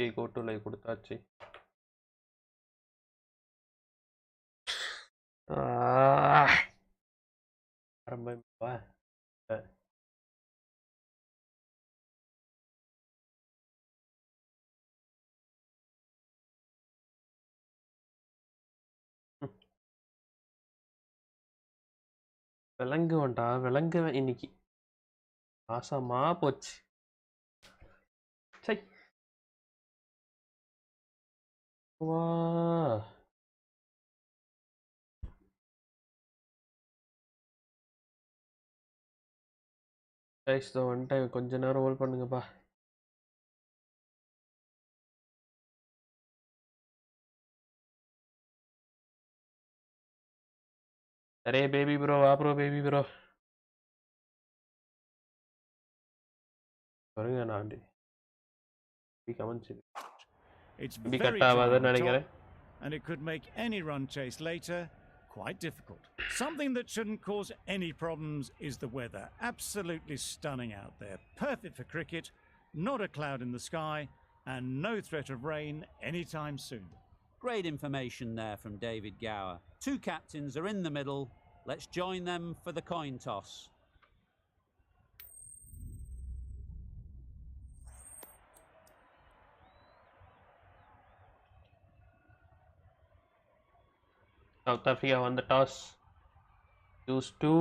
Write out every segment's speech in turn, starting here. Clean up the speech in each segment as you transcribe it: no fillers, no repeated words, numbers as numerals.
Okay, go to live கொடுத்தாச்சு. ஆரம்பிப்பா. விளங்குவன்டா விளங்குவேன் இன்னைக்கு. ஆசாமா போச்சு. சை வா கைஸ் வந்துட்டேன். கொஞ்ச நேரம் ஹோல்ட் பண்ணுங்கப்பா. அரே பேபி ப்ரோ வா ப்ரோ பேபி ப்ரோ வருங்க நான் comments It's very dry on top, and it could make any run chase later quite difficult. Something that shouldn't cause any problems is the weather. Absolutely stunning out there. Perfect for cricket, not a cloud in the sky, and no threat of rain anytime soon. Great information there from David Gower. Two captains are in the middle. Let's join them for the coin toss. South Africa won the toss. Choose to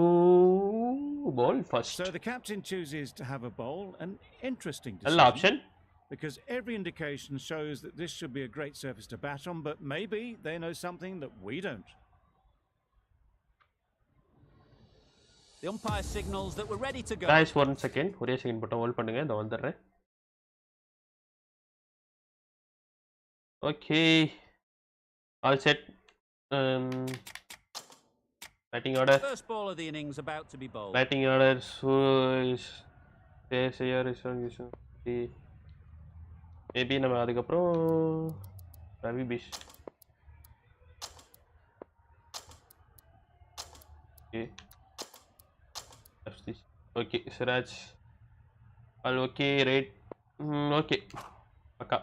bowl first. So the captain chooses to have a bowl. An interesting decision. An option. Because every indication shows that this should be a great surface to bat on, but maybe they know something that we don't. The umpire signals that we're ready to go. Guys, 1 second. ஒரே second மட்டும் hold பண்ணுங்க. நான் வந்துறேன். Okay. All set. Batting order. First ball of the innings about to be bowled. Batting order. Who is here is maybe நம்ம அதுக்கு அப்புறம் Ravi fish. Okay. Okay, Siraj. All okay, right? Okay. Paka.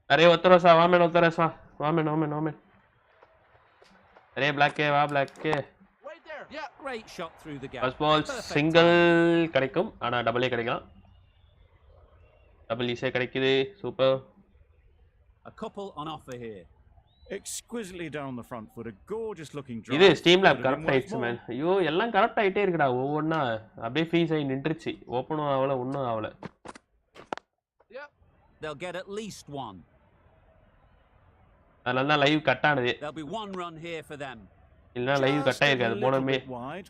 अरे उत्तरसा women उत्तरसा women अरे black के वा black के right there. Yeah, great shot through the gap. First ball single கிடைக்கும் ஆனா டபுளே கிடைக்கலாம். டபுள் ஈஸியா கிடைக்குது. Super. A couple on offer here. Exquisitely down the front foot, a gorgeous looking drive. இது ஸ்டீம் லேப் கரெக்ட் ஆயிடுச்சு man. ஐயோ எல்லாம் correct ஆயிட்டே இருக்குடா. ஒவ்வொண்ணா அப்படியே ஃப்ரீஸ் ஆகி நின்றுச்சு. ஓபனும் ஆவல ஒண்ணும் ஆவல. Yep. They'll get at least one. அதனால தான் லைவ் கட் ஆனது. There'll be one run here for them. இல்லனா லைவ் கட் ஆயிருக்காது.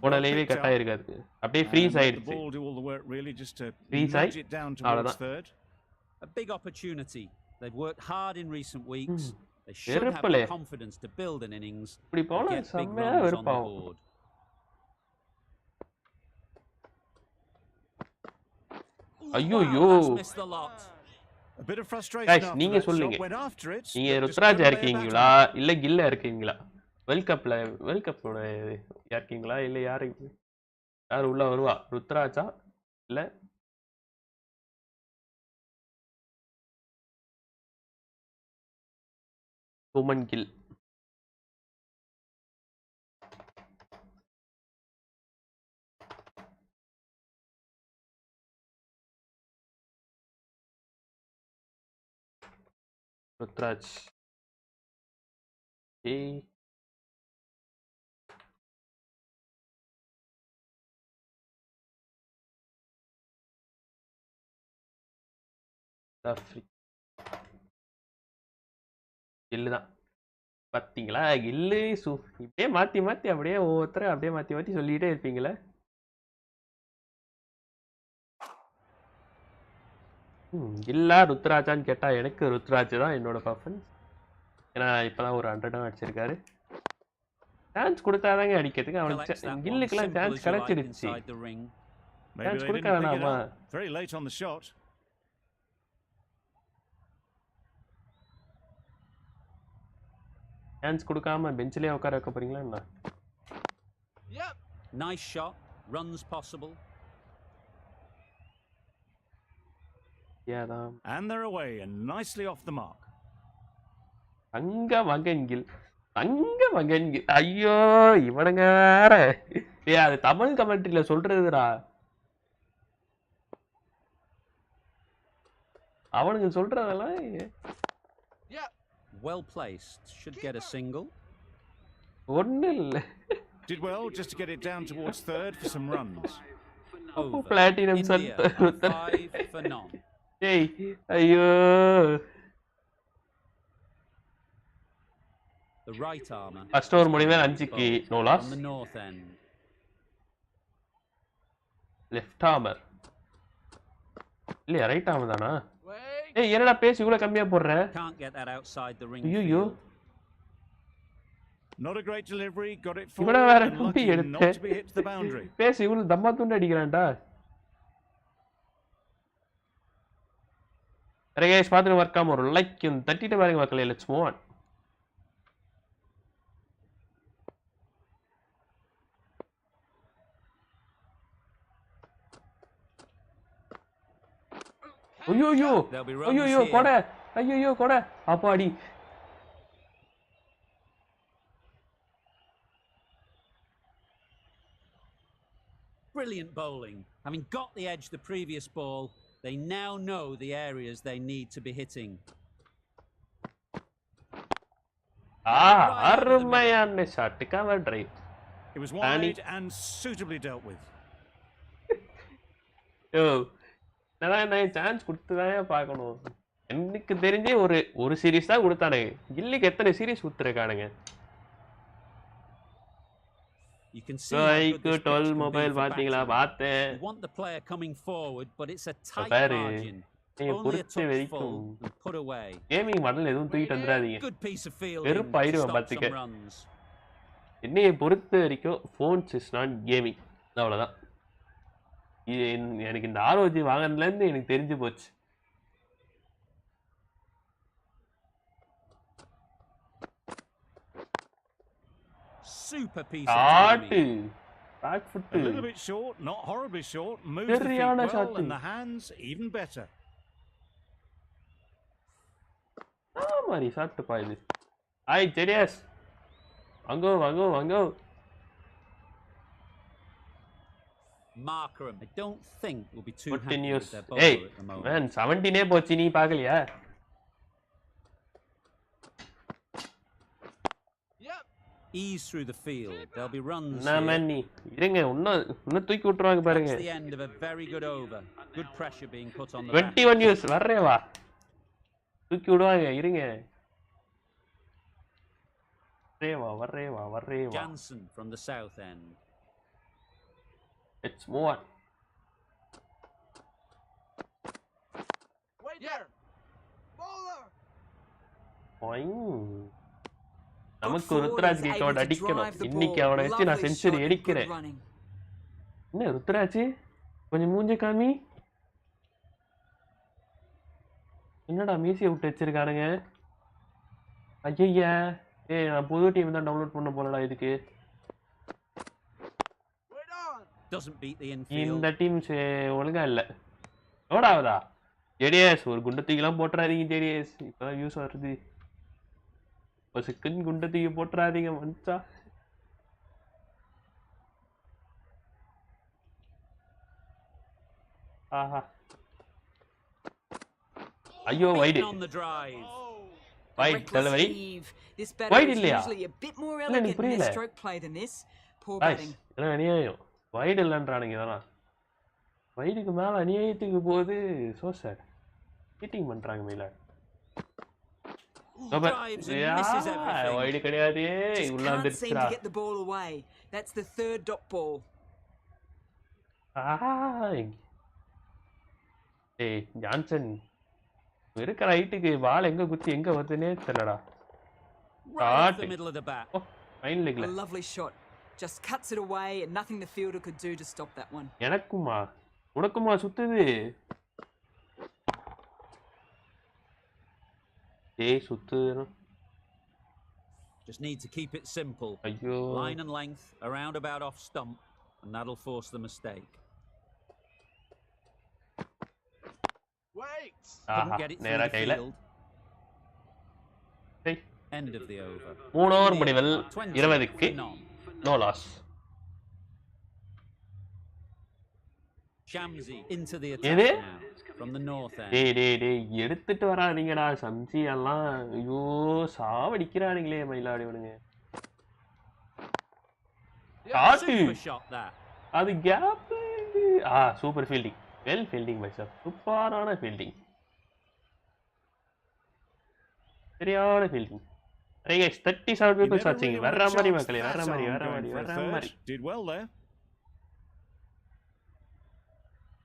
போன லைவே கட் ஆயிருக்காது. அப்படியே ஃப்ரீஸ் ஆயிடுச்சு. ஃப்ரீஸ் ஆயி அவ்வளவுதான். A big opportunity. They've worked hard in recent weeks. They should have the confidence to build an innings. இப்படி போனா செம்மயா வெறுப்பாகும். ஐயோ A bit of frustration. Guys, நீங்க சொல்லுங்க. நீங்க ருத்ராஜா இருக்கீங்களா இல்ல கில்ல இருக்கீங்களா? வேர்ல்ட் கப்ல இருக்கீங்களா இல்ல யார் உள்ள வருவா? ருத்ராஜா இல்ல சுமன் கில்? ருத்ராஜ். கில்லுதான் பாத்தீங்களா? கில்லு இப்படியே மாத்தி அப்படியே ஒவ்வொருத்தர அப்படியே மாத்தி சொல்லிட்டே இருப்பீங்களே. இல்லா ருத்ராஜான்னு கேட்டா எனக்கு ருத்ராஜ் தான் என்னோட பர்ஃபார்மன்ஸ். ஏன்னா இப்பதான் ஒரு 100 அடிச்சிருக்காரு. சான்ஸ் கொடுத்தாதாங்க அடிக்கிறதுக்கு. அவனுக்கு கில்லுக்கெல்லாம் சான்ஸ் கிடைச்சிருச்சு. சான்ஸ் கொடுக்க வேணாமா? சான்ஸ் கொடுக்காம பெஞ்சிலே உட்கார வைக்க போறீங்களா என்ன? Nice shot, runs possible. ஏதான் And they're away and nicely off the mark. தங்க மகன்கில் தங்க மகன்கில். ஐயோ இவனுங்க வேற. அது தமிழ் கமெண்ட்ரியில சொல்றதுடா. அவனுங்க சொல்றதெல்லாம் Well placed. Should get a single. ஒண்ணு இல்ல. Did well just to get it down towards third for some runs. Over. Platinum India son. 5 for none. ஏய் ஐயோ. The right armour. First over முடிவே 5க்கு no loss. On the north end. Left armour. இல்ல right armour தானா? ஏய் என்னடா base இவ்வளவு கம்மியா போடுற? Can't get that outside the ring. ஐயோ. Not a great delivery, got it இவன forward வேற and நம்பி lucky எடுத்து not to be hit to the boundary. Pace இவ்வளவு தம்மா துண்டு அடிக்கிறான்டா. சரி गाइस பாத்துட்டு வர்க்காம ஒரு லைக் தட்டிட்டு பாருங்க மக்களே. Let's move on. ஐயோ ஐயோ கொட ஐயோ கொட அப்பாடி. Brilliant bowling. Having got the edge the previous ball, they now know the areas they need to be hitting. அருமையான shot cover drive. It was wide and suitably dealt with. யோ நான் chance கொடுத்துதான் பார்க்கணும். எனக்கு தெரிஞ்சே ஒரு சீரிஸ் தான் கொடுத்தானுங்க. கில்லிக்கு எத்தனை சீரிஸ் கொடுத்துருக்கானுங்க? You can see how good this 12 pitch can mobile be for பாத்தீங்களா? batting. பார்த்தேன். You want the player coming forward, but it's a tight பாரு margin. நீங்க Only a பொறுத்த touch வரைக்கும் full and put away. Gaming model எதுவும் தூக்கிட்டு வந்துடாதீங்க. Good piece of fielding to வெறுப்பாயிடுவேன் stop பாத்துக்க. some runs. என்னைய பொறுத்த வரைக்கும் phones is not gaming. அவ்வளவுதான். எனக்கு இந்த ROG வாங்குனதுல இருந்து எனக்கு தெரிஞ்சு போச்சு. Super piece of timing. Back foot. A little bit short, not horribly short. Moves the feet well and the hands even better. மாதிரி ஷாட் பா இது. ஹாய் ஜெடிஎஸ். வாங்கோ. Markram, I don't think will be too happy with their bowler Hey, at the moment. man, 17 போச்சு நீ பார்க்கலையா? Ease through the field. There'll be runs. நீ இருங்க இன்னும் தூக்கி விட்டுருவாங்க பாருங்க. That's the end of a very good over. Good pressure being put on the 21 years வர்றே வா. தூக்கி விடுவாங்க இருங்க. வர்றே வா. Jansen from the south end. Let's move on. Wait there. Bowler. நமக்கு ருத்ராஜ் கேக்கோட அடிக்கணும். இன்னைக்கு அவனை வச்சு நான் செஞ்சுரி அடிக்கிறேன். என்ன ருத்ராஜ் கொஞ்சம் மூஞ்ச காமி. என்னடா மீசியை விட்டு வச்சிருக்கானுங்க? ஐயா நான் புது டீம் தான் டவுன்லோட் பண்ண போலடா இதுக்கு. இந்த டீம் ஒழுங்கா இல்ல. ஓடாவதா ஜெடிஎஸ் ஒரு குண்டத்தீக்கெல்லாம் போட்டுறாதீங்க ஜெடிஎஸ். இப்பதான் யூஸ் வருது. ஒரு செகண்ட் குண்டத்தீக்க போட்டுறாதீங்க மனுஷா. ஆஹா ஐயோ வைட் டெலிவரி வைட் இல்லையா? இல்ல நீ புரியல. அநியாயம் வைட் இல்லைன்றானுங்க. இதெல்லாம் வைடுக்கு மேல அநியாயத்துக்கு போகுது. சோ சார் சீட்டிங் பண்றாங்க மேல. வைடு கிடையாது உள்ள வந்துருச்சுடா. ஏய் ஜான்சன் இருக்கிற ஹைட்டுக்கு பால் எங்க குத்தி எங்க வருதுன்னே தெரியலடா. Fine லெக்ல. A lovely shot. Just cuts it away and nothing the fielder could do to stop that one. எனக்குமா உனக்குமா சுத்துது. ஏய் சுத்துது. Just need to keep it simple. ஐயோ Line and length around about off stump and that'll force the mistake. Couldn't get it through நேரா the கையில field. End of the over. 3 over முடிவில் 20 20க்கு for none. No loss. Shamsi into the attack எது now from the north end. டேய் எடுத்துட்டு வராதீங்கடா Shamsi எல்லாம். ஐயோ சாவடிக்கிறானுங்களே மயிலாடிவனுங்க. Super shot that. அது gap. Super fielding. Well fielding by sir. சூப்பரான ஃபீல்டிங். சரியான fielding. Hey guys, 37 people watching. Verra mari makkale, verra mari. Did well there.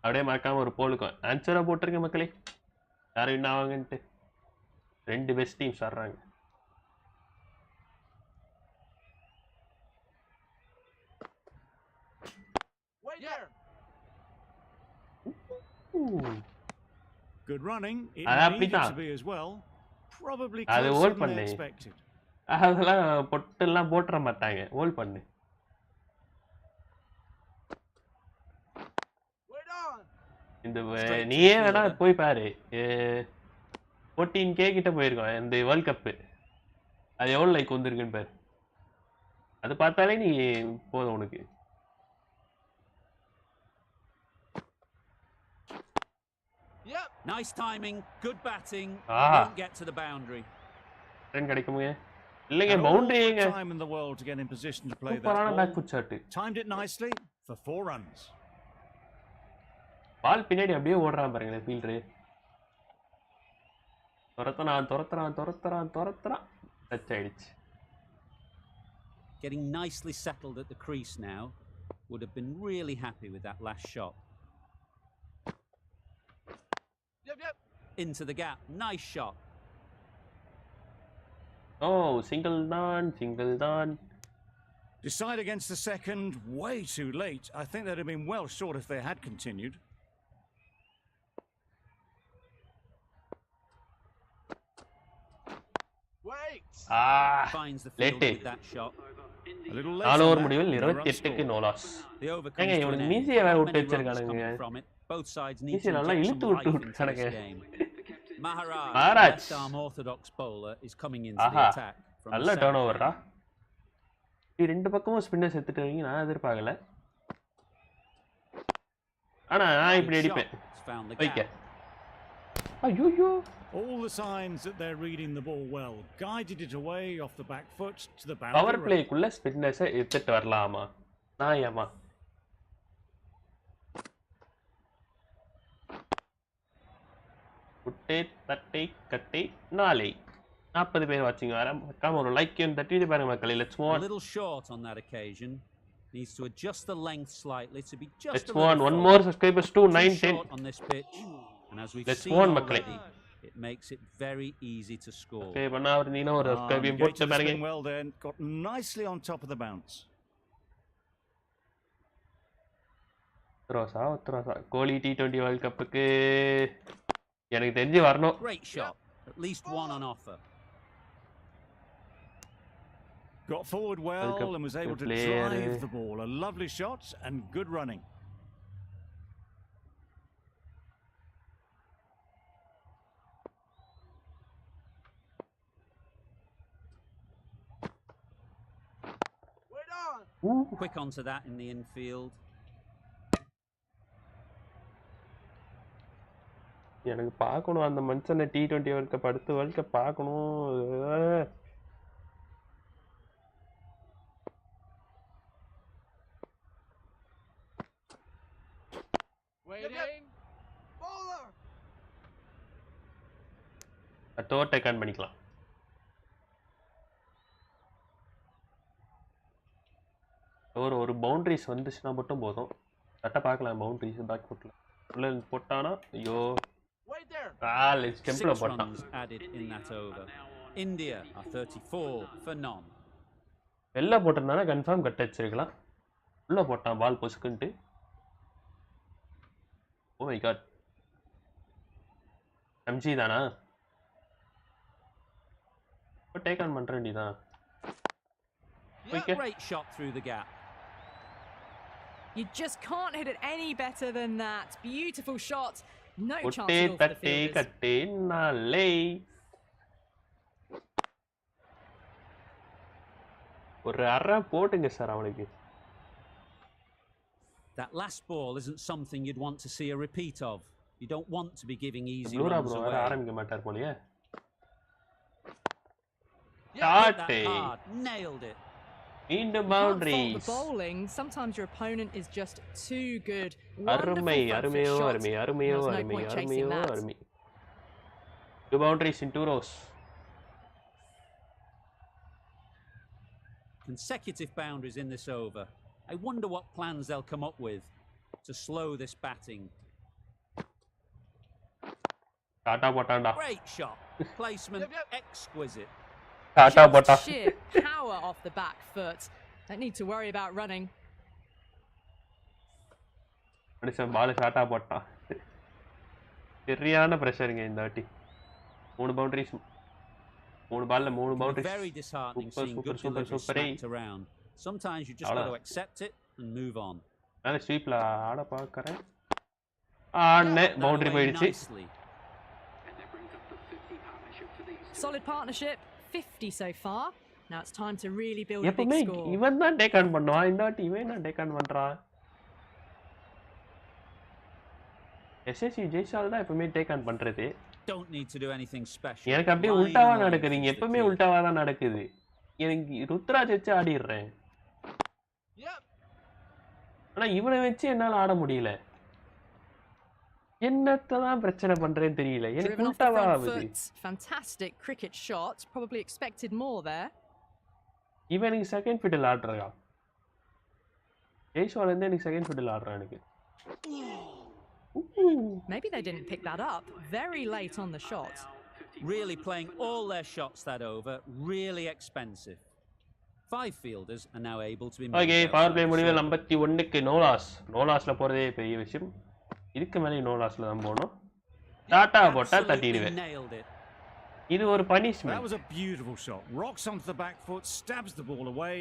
அப்படியே மறக்காம ஒரு போலுக்கும் ஆன்சரா போட்டுருங்க மக்களே. யாரும் வின் ஆவாங்கன்ட்டு. ரெண்டு பெஸ்ட் டீம்ஸ் வர்றாங்க. Good running. It needed to be as well. Probably closer than they expected. அதெல்லாம் பொட்டெல்லாம் போட்டுற மாட்டாங்க. ஹோல்ட் பண்ணு. இந்த நீயே வேணா போய் பாரு. 14K கிட்ட போயிருக்கோம் இந்த வேர்ல்ட் கப். அது எவ்வளவு லைக் வந்திருக்குன்னு பாரு. அது பார்த்தாலே நீ போதும் உனக்கு. Nice timing, good batting. Won't get to the boundary. Run கிடைக்குமே. இல்லங்க பவுண்டரிங்க. Time in the world to get in position to play that சூப்பரான back ball. Foot shot. Timed it nicely for 4 runs. பால் பின்னாடி அப்படியே ஓடுறான் பாருங்க ஃபீல்டர். துரத்துறான். Touch ஆயிடுச்சு. Getting nicely settled at the crease now. Would have been really happy with that last shot. Into the gap. Nice shot. Oh, single done. Decide against the second way too late. I think they'd have been well short if they had continued. Finds the field with that shot. A little late. 4 over முடிவில் 28க்கு no loss. ஏங்க இவனுக்கு மீசியை வேற விட்டு வச்சிருக்கானுங்க. Both sides need மீசியை நல்லா இழுத்து விட்டு விட்டானுங்க. Maharaj, left arm orthodox bowler, is coming into the attack from நல்ல turn ஓவர்டா. இந்த ரெண்டு பக்கமும் ஸ்பின்னர்ஸ் எடுத்துட்டு வரீங்க நான் எதிர்பார்க்கல. ஆனா நான் இப்படி அடிப்பேன். வைக்க. ஐயோ. All the signs that they're reading the ball well. Guided it away off the back foot to the boundary. Power பிளேக்குள்ள ஸ்பின்னர்ஸ் எடுத்துட்டு வரலாமா? நான் ஏமா? குட்டே தட்டை கட்டை நாளை 40 பேர் வாட்சிங் வர மறக்காம ஒரு லைக் தட்டிட்டு பாருங்க மக்களே. Let's move on. A little short on that occasion. Needs to adjust the length slightly to be just Let's move on. One more subscribers to 910 on this pitch. And as we've Let's seen move on already, மக்களே. it makes it very easy to score. Okay பண்ணா அவர் நீங்க ஒரு subscribe போட்டு பாருங்க. Well then, got nicely on top of the bounce. Rosa Kohli T20 world கப்புக்கு எனக்கு தெரிஞ்சு வரணும். Great shot. At least one on offer. Got forward well and was able to drive the ball. A lovely shot and good running. Quick onto that in the infield. எனக்கு பார்க்கணும் அந்த மனுஷனை T20 world cup அடுத்த world cup பார்க்கணும். Door take on பண்ணிக்கலாம். ஒரு boundaries வந்துச்சுன்னா மட்டும் போதும். கரெக்டாக பார்க்கலாம் பவுண்டரிஸ் பேக் ஃபுட்டில் உள்ள போட்டானா ஐயோ ஸ்டெம்பில் போட்டான். வெளில போட்டிருந்தானா கன்ஃபார்ம் கட் அடிச்சிருக்கலாம். உள்ள போட்டான் பால் பொசுக்குன்ட்டு. Oh my god. எம்ஜி தானா? டேக் ஆன் பண்ற வேண்டியதான். Great shot through the gap. You just can't hit it any better than that. Beautiful shot. No chance ஒட்டே at all for the Taddi fielders. கட்டே நாளே. ஒரு அரை போட்டுங்க sir அவனுக்கு. That last ball isn't something you'd want to see a repeat of. You don't want to be giving easy pleura runs bro away. வேற ஆரம்பிக்க மாட்டார் போலயே. Hit that Tate. hard, nailed it. In the You can't fault boundaries. the bowling. Sometimes your opponent is just too good. அருமை Wonderful front foot அருமையோ shot. அருமை அருமையோ There's no அருமை point அருமையோ chasing that. அருமை. 2 boundaries in 2 rows. Consecutive boundaries in this over. I wonder what plans they'll come up with to slow this batting. Tata போட்டான்டா. Great shot. Placement exquisite. Tata போட்டா. Just sheer power off the back foot. Don't need to worry about running. மனுஷன் பால் ஷாட்டா போட்டான். சரியான பிரஷருங்க இந்த வாட்டி. 3 boundaries. 3 பால்ல 3 boundaries. Very disheartening seeing Super, good super, deliveries super. smacked around. Sometimes you just got to accept it and move on. நான் ஸ்வீப்ல ஆட பார்க்கறேன். ஆண்ணே boundary போயிடுச்சு. Nicely. Solid partnership. 50 so far. Now it's time to really build a big எப்பவுமே score. இவன் தான் take on பண்ணுவான். இந்த வாட்டி இவன் தான் டேக் ஆன் பண்றான். எஸ்எஸ்சி ஜெய்சால் தான் எப்பவுமே டேக் ஆன் பண்றது. Don't need to do anything special. எனக்கு அப்படியே உல்டாவா நடக்குதுங்க. எப்பவுமே உல்டாவா தான் நடக்குது. எனக்கு ருத்ராஜ் வச்சு ஆடிடுறேன். ஆனா இவனை வச்சு என்னால ஆட முடியல. என்னத்தான் பிரச்சனை பண்றேன்னு தெரியல. எனக்கு Driven off the உல்டாவா front ஆகுது. foot. Fantastic cricket shot. Probably expected more there. இவனுக்கு செகண்ட் ஃபிட்டில் ஆடுறான். ஜெய்சால் இருந்து எனக்கு செகண்ட் ஃபிட்டில் ஆடுறான் எனக்கு. Maybe they didn't pick that up. Very late on the shot. Really playing all their shots that over. Really expensive. 5 fielders are now able to be moved. Okay power play முடிவில் 51க்கு no loss. No லாஸ்ல போறதே பெரிய விஷயம். இதுக்கு மேலே no லாஸ்ல தான் போகணும். Tata போட்டா தட்டிடுவேன். இது ஒரு That punishment. was a beautiful shot. Rocks onto the back foot, stabs the ball away.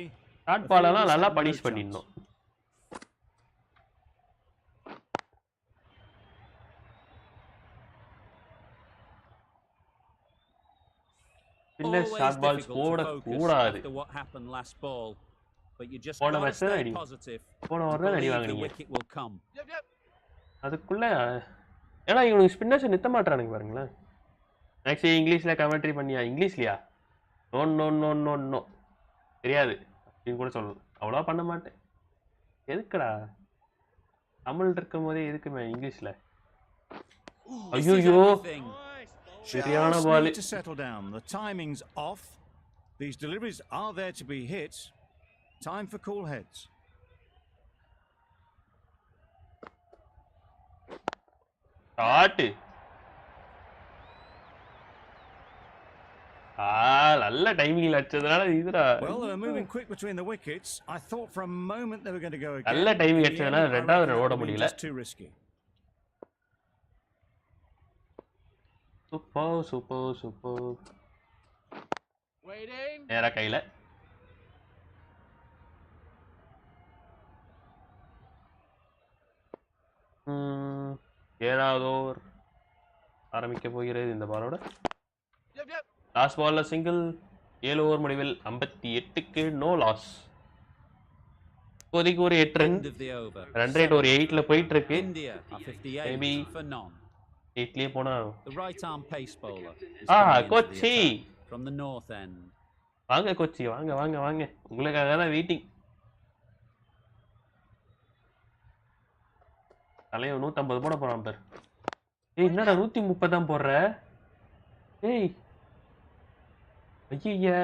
Short பாலெல்லாம் நல்லா பனிஷ் பண்ணிடணும். Always short balls difficult to போட focus கூடாது. after what happened last ball, but you just போன got to match தான் stay அடி. positive. போன over தான் அடி Believe the வாங்குனீங்க. wicket will come. அதுக்குள்ள ஏன்னா இவனுக்கு ஸ்பின்னர்ஸ் நிறுத்த மாட்டானுங்க பாருங்களேன். ஆக்சுவலி இங்கிலீஷ்ல கமெண்ட்ரி பண்ணியா? இங்கிலீஷ்லயா? No no no no no தெரியாது அப்படின்னு கூட சொல்லணும். அவ்வளோ பண்ண மாட்டேன். எதுக்குடா தமிழ் இருக்கும் போதே எதுக்குமே இங்கிலீஷ்ல? This is ஐயோ everything. சரியான Just ball. need to settle down. The timing's off. These deliveries are there to be hit. Time for cool heads. Shot. நல்ல டைமிங்ல அடிச்சதுனால இதுடா. Well, they were moving quick between the wickets. I thought for a moment they were going to go again. நல்ல timing In the அடிச்சதுனால end, I ரெண்டாவது reckon that ஓட would be முடியல. just too risky. Super super super. நேரா கையில. ஏழாவது over ஆரம்பிக்க போகிறது இந்த பாலோட. லாஸ்ட் பால்ல சிங்கிள். 7 ஓவர் முடிவில் 58க்கு நோ லாஸ். இப்போதைக்கு ஒரு 8 run. End of the over. Run rate ஒரு 8ல போயிட்டு இருக்கு. India are 58 Maybe. for none. 8லயே போனா. The right arm pace bowler is Ah, coming into the Kochi. attack from the north end. வாங்க கோச்சி வாங்க வாங்க வாங்க. உங்களுக்காக தான் வெயிட்டிங். தலைவன் 150 போட போறான் பார். ஏய் என்னடா 130 தான் போடுற? ஏய் ஐயா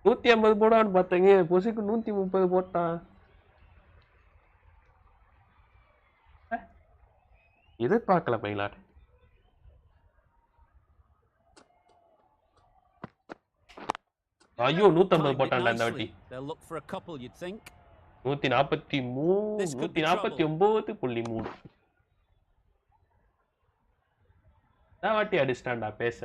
150 போடான்னு பார்த்தேங்க. பொசுக்கு 130 போட்டான். எதிர்பார்க்கல பைலாட். ஐயோ 150 போட்டான்டா இந்த வாட்டி. They'll look for a couple, you'd think. 143 149.3. நான் வாட்டி அடிச்சிட்டான்டா பேச.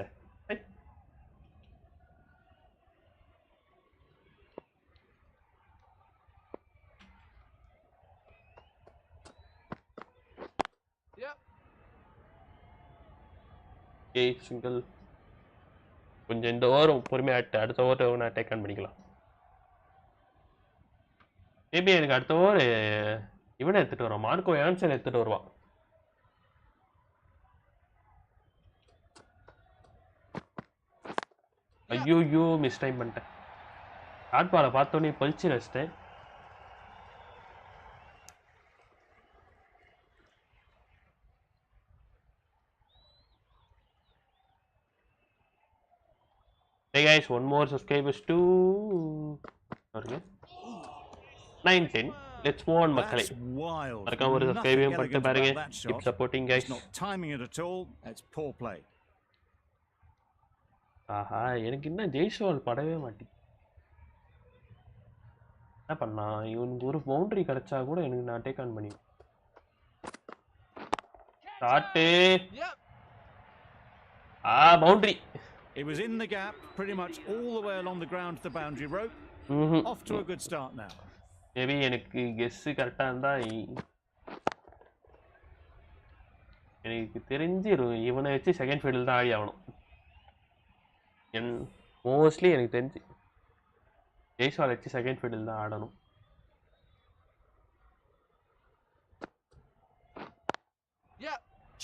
Okay single. கொஞ்சம் இந்த ஓவர் பொறுமையாக அடுத்த ஓவர் நான் டேக் ஆன் பண்ணிக்கலாம். மேபி எனக்கு அடுத்த ஓவர் இவனை எடுத்துகிட்டு வருவான், மார்க்கோ ஆன்சர் எடுத்துகிட்டு வருவான். ஐயோ மிஸ் டைம் பண்ணிட்டேன். ஷார்ட் பாலை பார்த்தோன்னே பழிச்சு வச்சிட்டேன். Hey guys, one more subscribers to 910. Let's move on, மக்களே. மறக்காம ஒரு subscribe பண்ணிட்டு பாருங்க. Keep supporting guys. Not timing it at all. It's poor play. ஆஹா, எனக்கு இன்னும் ஜெய்சோல் படவே மாட்டேங்குது. என்ன பண்ணா, இவனுக்கு ஒரு பவுண்டரி கிடைச்சா கூட எனக்கு நான் டேக் ஆன் பண்ணி start. Boundary. It was in the gap, pretty much all the way along the ground to the boundary rope. Off to a good start now. Maybe எனக்கு கெஸ் கரெக்டா இருந்தா எனக்கு தெரிஞ்சு இவனை வச்சு செகண்ட் ஃபீல்டில் தான் ஆடி ஆகணும். மோஸ்ட்லி எனக்கு தெரிஞ்சு ஜெய்ஸ்வால் வச்சு செகண்ட் ஃபீல்டில் தான் ஆடணும்.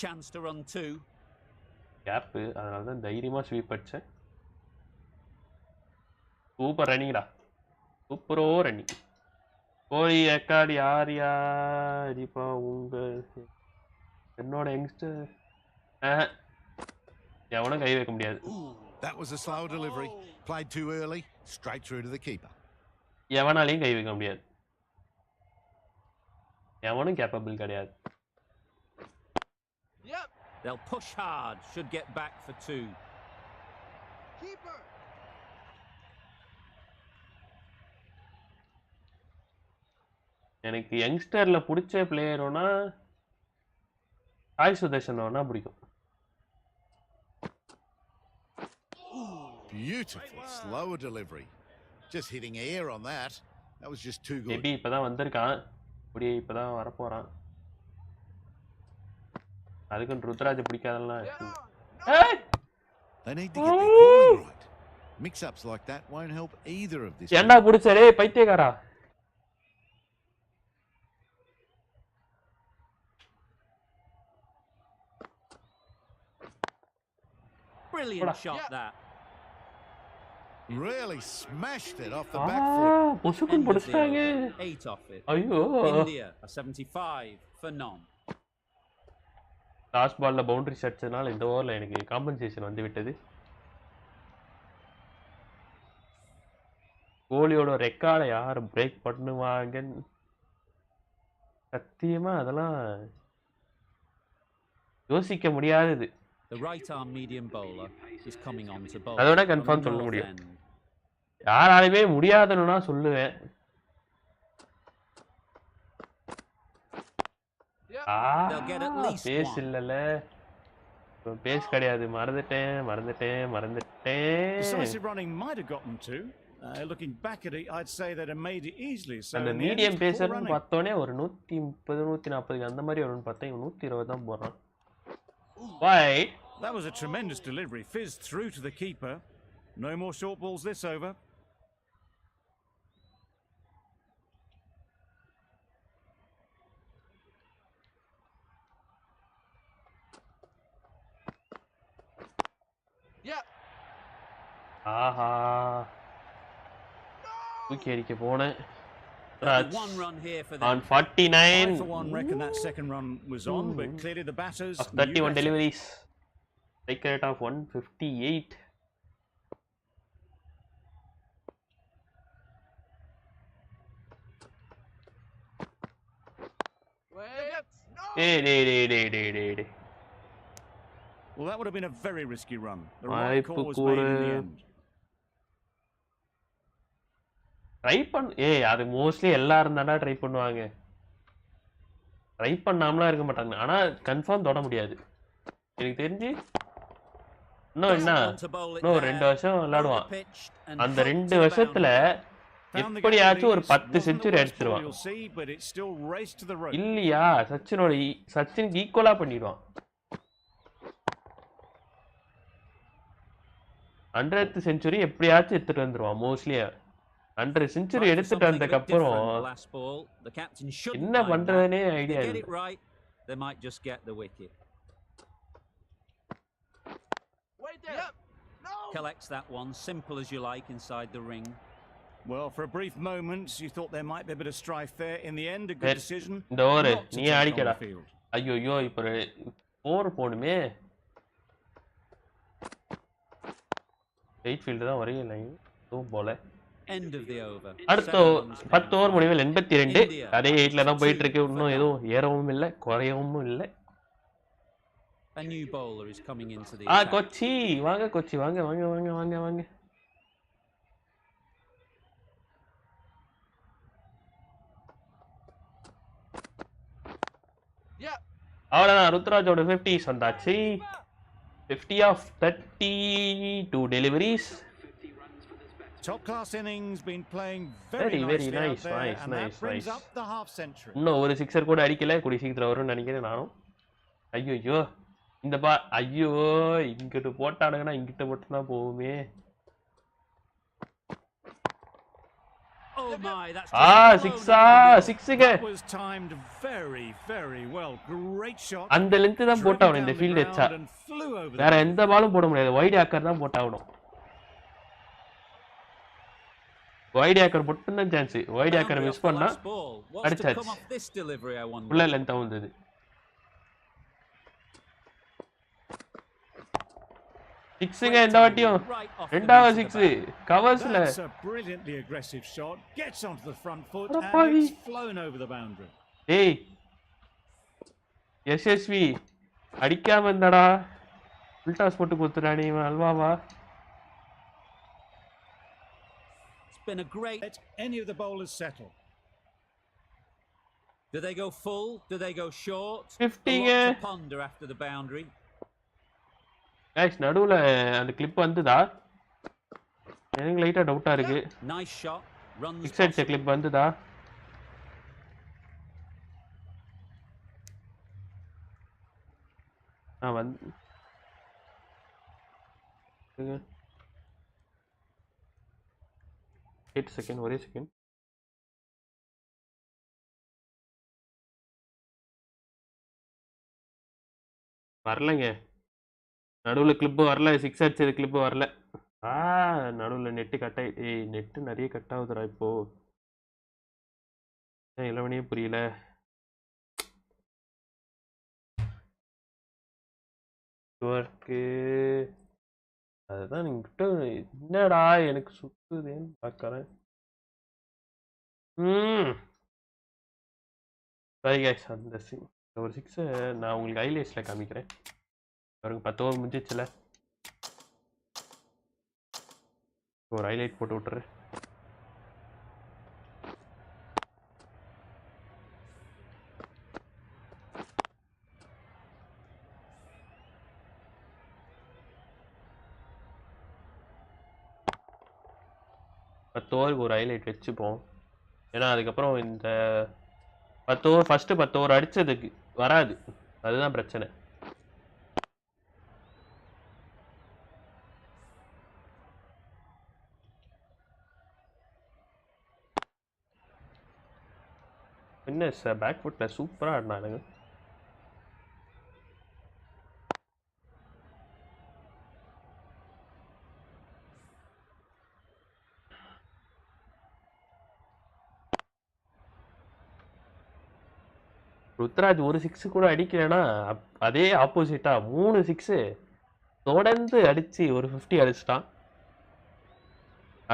Chance to run two. Gap, அதனால தான் தைரியமாக ஸ்வீப் அடித்தேன். சூப்பர் ரன்னிங்டா, சூப்பரோ ரன்னிங். போய் ரெக்கார்டு யார் அடிப்பா என்னோட யங்ஸ்டர் எவனும் கை வைக்க முடியாது. That was a slow delivery. Played too early, straight through to the keeper. எவனாலையும் கை வைக்க முடியாது, எவனும் கேப்பபிள் கிடையாது. They'll push hard, should get back for two. Keeper. எனக்கு யங்ஸ்டர்ல பிடிச்ச பிளேயரோனா சாய் சுதர்ஷனோனா பிடிக்கும். Beautiful slower delivery. Just hitting air on that. That was just too good. Maybe இப்பதான் வந்திருக்கான், அப்படியே இப்பதான் வர போறான். அதுக்கு Ruturaj பிடிக்காதெல்லாம். They need to get their calling right. Mix-ups like that won't help either of this. ஏண்டா புடிச்சடே பைத்தியக்காரா. Brilliant shot that. Really smashed it off the back foot. பொசுக்குன்னு புடிச்சாங்க. 8 off it. ஐயோ. India a 75 for none. Last பால்ல boundary அடிச்சதனால இந்த ஓவர்ல எனக்கு compensation வந்து விட்டது. கோலியோட ரெக்கார்டை யார் பிரேக் பண்ணுவாங்கன்னு சத்தியமா அதெல்லாம் யோசிக்க முடியாதது. The right arm medium bowler is coming on to bowl. அதோட கன்ஃபார்ம் சொல்ல முடியும், யாராலுமே முடியாதுன்னா சொல்லுவேன். பேஸ் இல்லல, பேஸ் கிடையாது, மறந்துட்டேன். Decisive running might have gotten to. Looking back at it, I'd say that it made it easily. So அந்த மீடியம் பேசர்னு பார்த்தோனே ஒரு 130 140 அந்த மாதிரி வரும்னு பார்த்தா இவன் 120 தான் போறான். Why? That was a tremendous delivery. Fizzed through to the keeper. No more short balls this over. ஆஹா, தூக்கி அடிக்க போனேன். One run here for on them. 49. I for one reckon that second run was on, but clearly the batters of 31 deliveries. Strike rate of 158. Hey. Well, that would have been a very risky run. The right call was made in the end. Try அது mostly எல்லாரும் தானே try பண்ணுவாங்க, try பண்ணாமலாம் இருக்க மாட்டாங்க. ஆனா confirm தொட முடியாது எனக்கு தெரிஞ்சு. இன்னும் 2 வருஷம் விளையாடுவான். அந்த 2 வருஷத்துல எப்படியாச்சும் ஒரு 10 செஞ்சுரி அடிச்சிருவான். இல்லையா, சச்சினுக்கு ஈக்குவலா பண்ணிடுவான். 100th செஞ்சுரி எப்படியாச்சும் எடுத்துட்டு வந்துருவான் மோஸ்ட்லி 100 செஞ்சுரி எடுத்துட்டு வந்ததுக்கு அப்புறம் என்ன பண்றதுனே ஐடியா இல்ல. They might just get the wicket. Collects that one, simple as you like, inside the ring. Well, for a brief moment, you thought there might be a bit of strife there. In the end, a good decision. இந்த over not to நீ take on அடிக்கடா. the field. ஐயோ இப்போ 4 போணுமே. 8 field தான் ஒரே line. தூ போல. End of the over. அடுத்த 10 over முடிவில் 82. அதே 8ல தான் போயிட்டு இருக்கு. இன்னும் எதுவும் ஏறவும் இல்ல, குறையவும் இல்ல. A new bowler is coming into the attack. Kochi வாங்க கொச்சி வாங்க வாங்க வாங்க வாங்க வாங்க. அவ்வளோதான் ருத்ராஜோட 50s வந்தாச்சு. 50 of 32 deliveries. Top class innings been playing Very very nicely nice, out there, nice, and that nice, brings nice. up the half century. இன்னும் ஒரு சிக்ஸர் கூட அடிக்கல, கூடி சீக்கிரம் வரும்னு நினைக்கிறேன் நானும். ஐயோ இந்த ஐயோ இங்கிட்டு போட்டானுங்கன்னா இங்கிட்ட மட்டும் தான் போகுமே. Oh my, that's சிக்ஸுங்க. That was timed very, very well. Great shot. அந்த லென்த் தான் போட்டாவணும் இந்த ஃபீல்ட் வச்சா. வேற எந்த பாலும் போட முடியாது. வைட் ஆக்கர் தான் போட்டாவணும். வைட் ஆக்கர் மட்டும் தான் சான்ஸ். வைட் ஆக்கரை மிஸ் பண்ணா அடிச்சாச்சு. உள்ள லென்த்தா வந்தது. சிக்ஸுங்க இந்த வாட்டியும் ரெண்டாவது six கவர்ஸ்ல. That's a brilliantly aggressive shot. Gets onto the front foot and it's flown over the boundary. டேய் எஸ்எஸ்வி அடிக்காம இருந்தாடா. ஃபுல் டாஸ் போட்டு கொடுத்துறானே இவன் அல்வாவா. It's been a great. Let any of the bowlers settle. Do they go full? Do they go short? 50 ponder after the boundary. Guys நடுவுல அந்த clip வந்துதா? எனக்கு லைட்டா டவுட்டா இருக்கு. Nice shot. Runs. Fixed clip வந்துதா? வந்து 8 செகண்ட் ஒரே செகண்ட். வரலங்க. நடுவில் கிளிப்பு வரல. சிக்ஸ் அடிச்சது கிளிப்பு வரல. நடுவில் நெட்டு கட் ஆகி நெட்டு நிறைய கட் ஆகுதுடா இப்போ. இளவனே புரியல. ஒர்க்கு அதுதான் நீங்கிட்ட என்னடா எனக்கு சுத்துதேன்னு பார்க்குறேன். சரி கைஸ் அந்த ஒரு சிக்ஸை நான் உங்களுக்கு ஹைலைட்ஸில் காமிக்கிறேன். அவருக்கு 10 ஓவர் முடிஞ்சிச்சுல, ஒரு ஹைலைட் போட்டு விட்டுறேன். ஓவருக்கு ஒரு ஹைலைட் வச்சுப்போம். ஏன்னா அதுக்கப்புறம் இந்த 10 ஓவர் ஃபஸ்ட்டு 10 ஓவர் அடித்ததுக்கு வராது, அதுதான் பிரச்சனை. என்ன சார் பேக் ஃபுட்டில் சூப்பராக ஆடினானுங்க. ருத்ராஜ் ஒரு சிக்ஸு கூட அடிக்கலைன்னா அதே ஆப்போசிட்டாக 3 சிக்ஸு தொடர்ந்து அடித்து ஒரு 50 அடிச்சிட்டான்.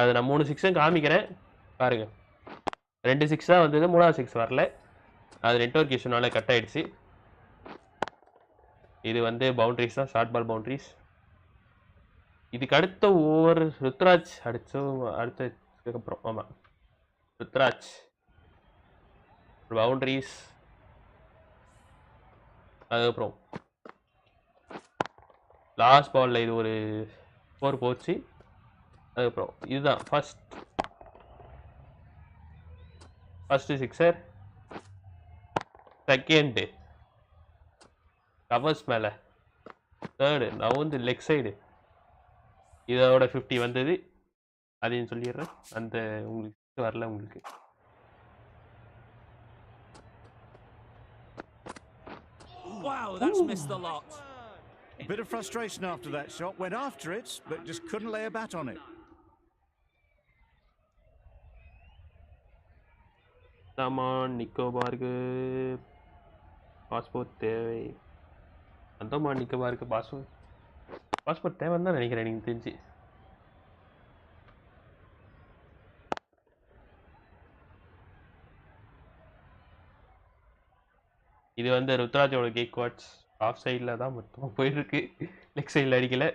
அது நான் 3 சிக்ஸும் காமிக்கிறேன் பாருங்க. 2 சிக்ஸ் தான் வந்தது, 3ஆவது சிக்ஸ் வரல. அது நெட்வொர்க் இஷ்யூனால கட் ஆகிடுச்சு. இது வந்து பவுண்ட்ரிஸ் தான், ஷார்ட் பால் பவுண்ட்ரிஸ். இதுக்கு அடுத்த ஓவர் ருத்ராஜ் அடுத்ததுக்கப்புறம் ஆமாம் ருத்ராஜ் பவுண்ட்ரிஸ். அதுக்கப்புறம் லாஸ்ட் பாலில் இது ஒரு 4 போச்சு. அதுக்கப்புறம் இதுதான் ஃபஸ்ட்டு சிக்ஸர், செகண்டு கவர்ஸ் மேலே, தேர்டு நான் வந்து லெக் சைடு, இதோட 50 வந்தது அதையும் சொல்லிடுறேன் அந்த உங்களுக்கு வரல உங்களுக்கு Wow, that's missed the lot. A bit of frustration after that shot. Went after it, but just couldn't lay a bat on it. Andaman நிக்கோபாருக்கு பாஸ்போர்ட் தேவை அந்தமான் நிக்கோபாருக்கு பாஸ்போர்ட் தேவைன்னு தான் நினைக்கிறேன் எனக்கு தெரிஞ்சு இது வந்து ருத்ராஜோட கேக் வாட்ச் ஆஃப் சைடில் தான் மொத்தமாக போயிருக்கு லெக் சைடில் அடிக்கல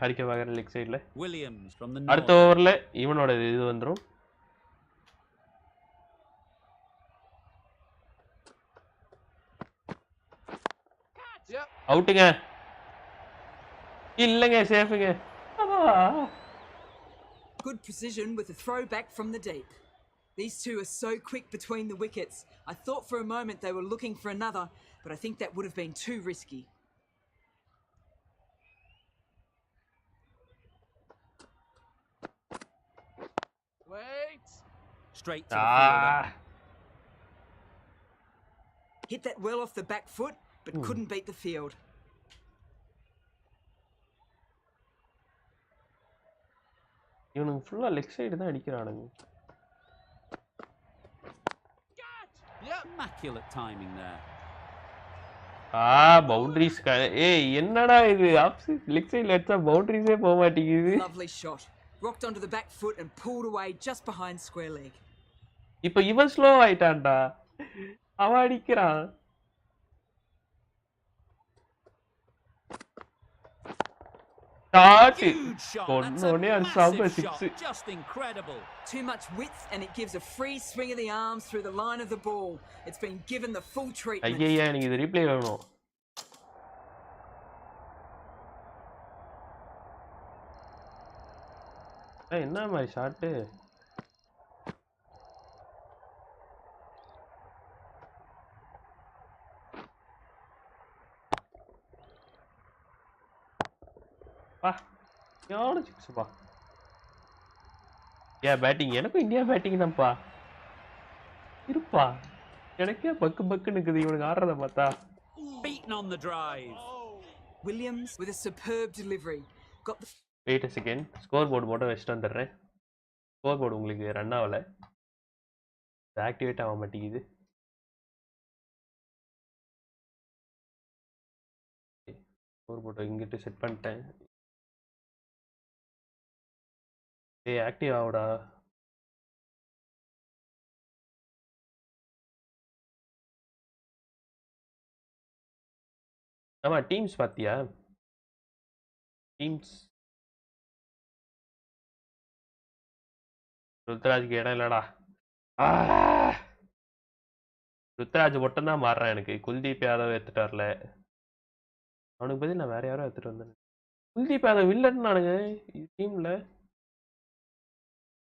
அடிக்க பார்க்குறேன் லெக் சைடில் Williams from the அடுத்த north. ஓவரில் இவனோட இது வந்துடும் அவுட்டுங்க இல்லைங்க சேஃபுங்க Good precision with a throw back from the deep. These two are so quick between the wickets. I thought for a moment they were looking for another, but I think that would have been too risky. Wait. Straight to the fielder. Hit that well off the back foot, but couldn't beat the field. இவனுக்கு ஃபுல்லாக leg side தான் அடிக்கிறானுங்க Immaculate timing there. Boundaries ஏய் என்னடா இது leg சைடில் அடிச்சா பவுண்டரிஸே போக மாட்டேங்குது Lovely shot. Rocked onto the back foot and pulled away just behind square leg. இப்போ இவன் ஸ்லோ ஆயிட்டான்டா அவன் அடிக்கிறான் Huge shot. That's a கொன்னோனே அது massive செம்ம shot. 6 Just incredible. Too much width and it gives a free swing of the arms through the line of the ball. It's been given the full treatment. ஐயா எனக்கு இது replay வேணும் என்ன மாதிரி shot பா யாரும் சிக்ஸ்ப்பா ஏன் பேட்டிங் எனக்கும் இந்தியா பேட்டிங் தான்ப்பா இருப்பா எனக்கே பக்கு பக்குன்னு இருக்குது இவனுக்கு ஆடுறத பார்த்தா Beaten on the drive. Williams with a superb delivery. Got the wait a second scoreboard மட்டும் வச்சுட்டு வந்துடுறேன் ஸ்கோர் போர்டு உங்களுக்கு ரன் ஆகலை ஆக்டிவேட் ஆக மாட்டேங்குது ஸ்கோர் போர்டு இங்கிட்டு செட் பண்ணிட்டேன் ஏய் ஆக்டிவ் ஆகுடா ஆமா டீம்ஸ் பார்த்தியா டீம்ஸ் ருத்ராஜுக்கு இடம் இல்லடா ருத்ராஜ் மட்டும்தான் மாறுறான் எனக்கு குல்தீப் யாதவ் எடுத்துட்டு வரல அவனுக்கு பதில் நான் வேற யாரோ எடுத்துட்டு வந்தேன் குல்தீப் யாதவ் வில்லன் நானுங்க டீம்ல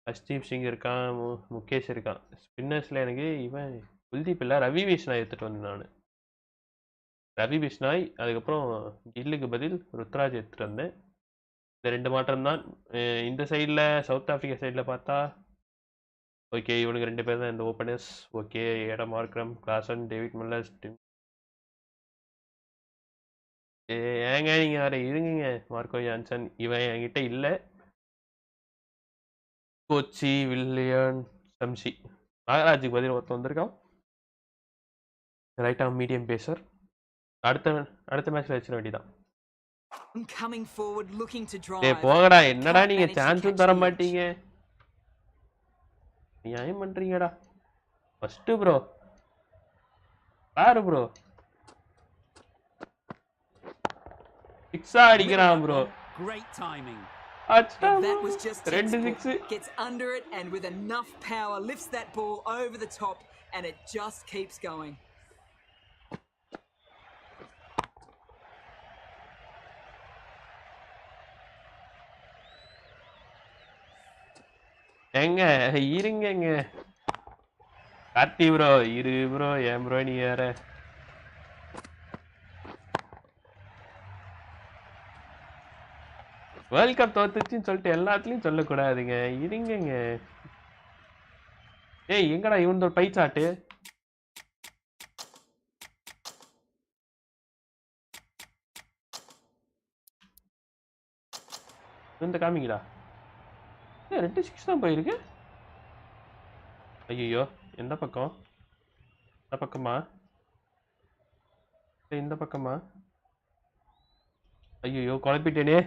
அஷ்தீப் சிங் இருக்கான் முகேஷ் இருக்கான் ஸ்பின்னர்ஸ்ல எனக்கு இவன் குல்தீப் இல்லை ரவி விஷ்ணாய் எடுத்துட்டு வந்தேன் நான் ரவி விஷ்ணாய் அதுக்கப்புறம் கில்லுக்கு பதில் ருத்ராஜ் எடுத்துட்டு வந்தேன் இந்த ரெண்டு மாற்றம் தான் இந்த சைடில் சவுத் ஆஃப்ரிக்கா சைடில் பார்த்தா ஓகே இவனுக்கு ரெண்டு பேர் தான் இந்த openers okay Adam Markram Klaasen David millers ஏங்க நீங்கள் வேறு இருங்க மார்க்கோ ஜான்சன் இவன் என்கிட்ட இல்லை கோச்சி வில்லியன் சம்சி நாகராஜுக்கு பதில் ஒருத்தன் வந்திருக்கான் ரைட் ஆம் மீடியம் பேசர் அடுத்த மேட்ச்ல வச்சிட வேண்டியதான் coming forward looking to drive. டேய் போங்கடா என்னடா நீங்க சான்ஸும் தர மாட்டீங்க நியாயம் பண்றீங்கடா ஃபர்ஸ்ட் ப்ரோ பாரு ப்ரோ சிக்ஸா அடிக்கிறான் bro Great timing. That was just ரெண்டு textbook. Six Gets under it and with enough power lifts that ball over the top and it just keeps going. எங்க இருங்க கார்த்தி ப்ரோ இரு ப்ரோ ஏன் bro நீ வேற வேர்ல்ட் கப் தோத்துச்சுன்னு சொல்லிட்டு எல்லாத்துலயும் சொல்லக்கூடாதுங்க. இருங்கங்க. ஏய் எங்கடா இவன் பை சாட்டு? இந்த காமிங்கடா. ஏ 2-6 தான் போயிருக்கு. ஐயோ எந்த பக்கம்? இந்த பக்கமா? இந்த பக்கமா? ஐயோ குழப்பிட்டேனே.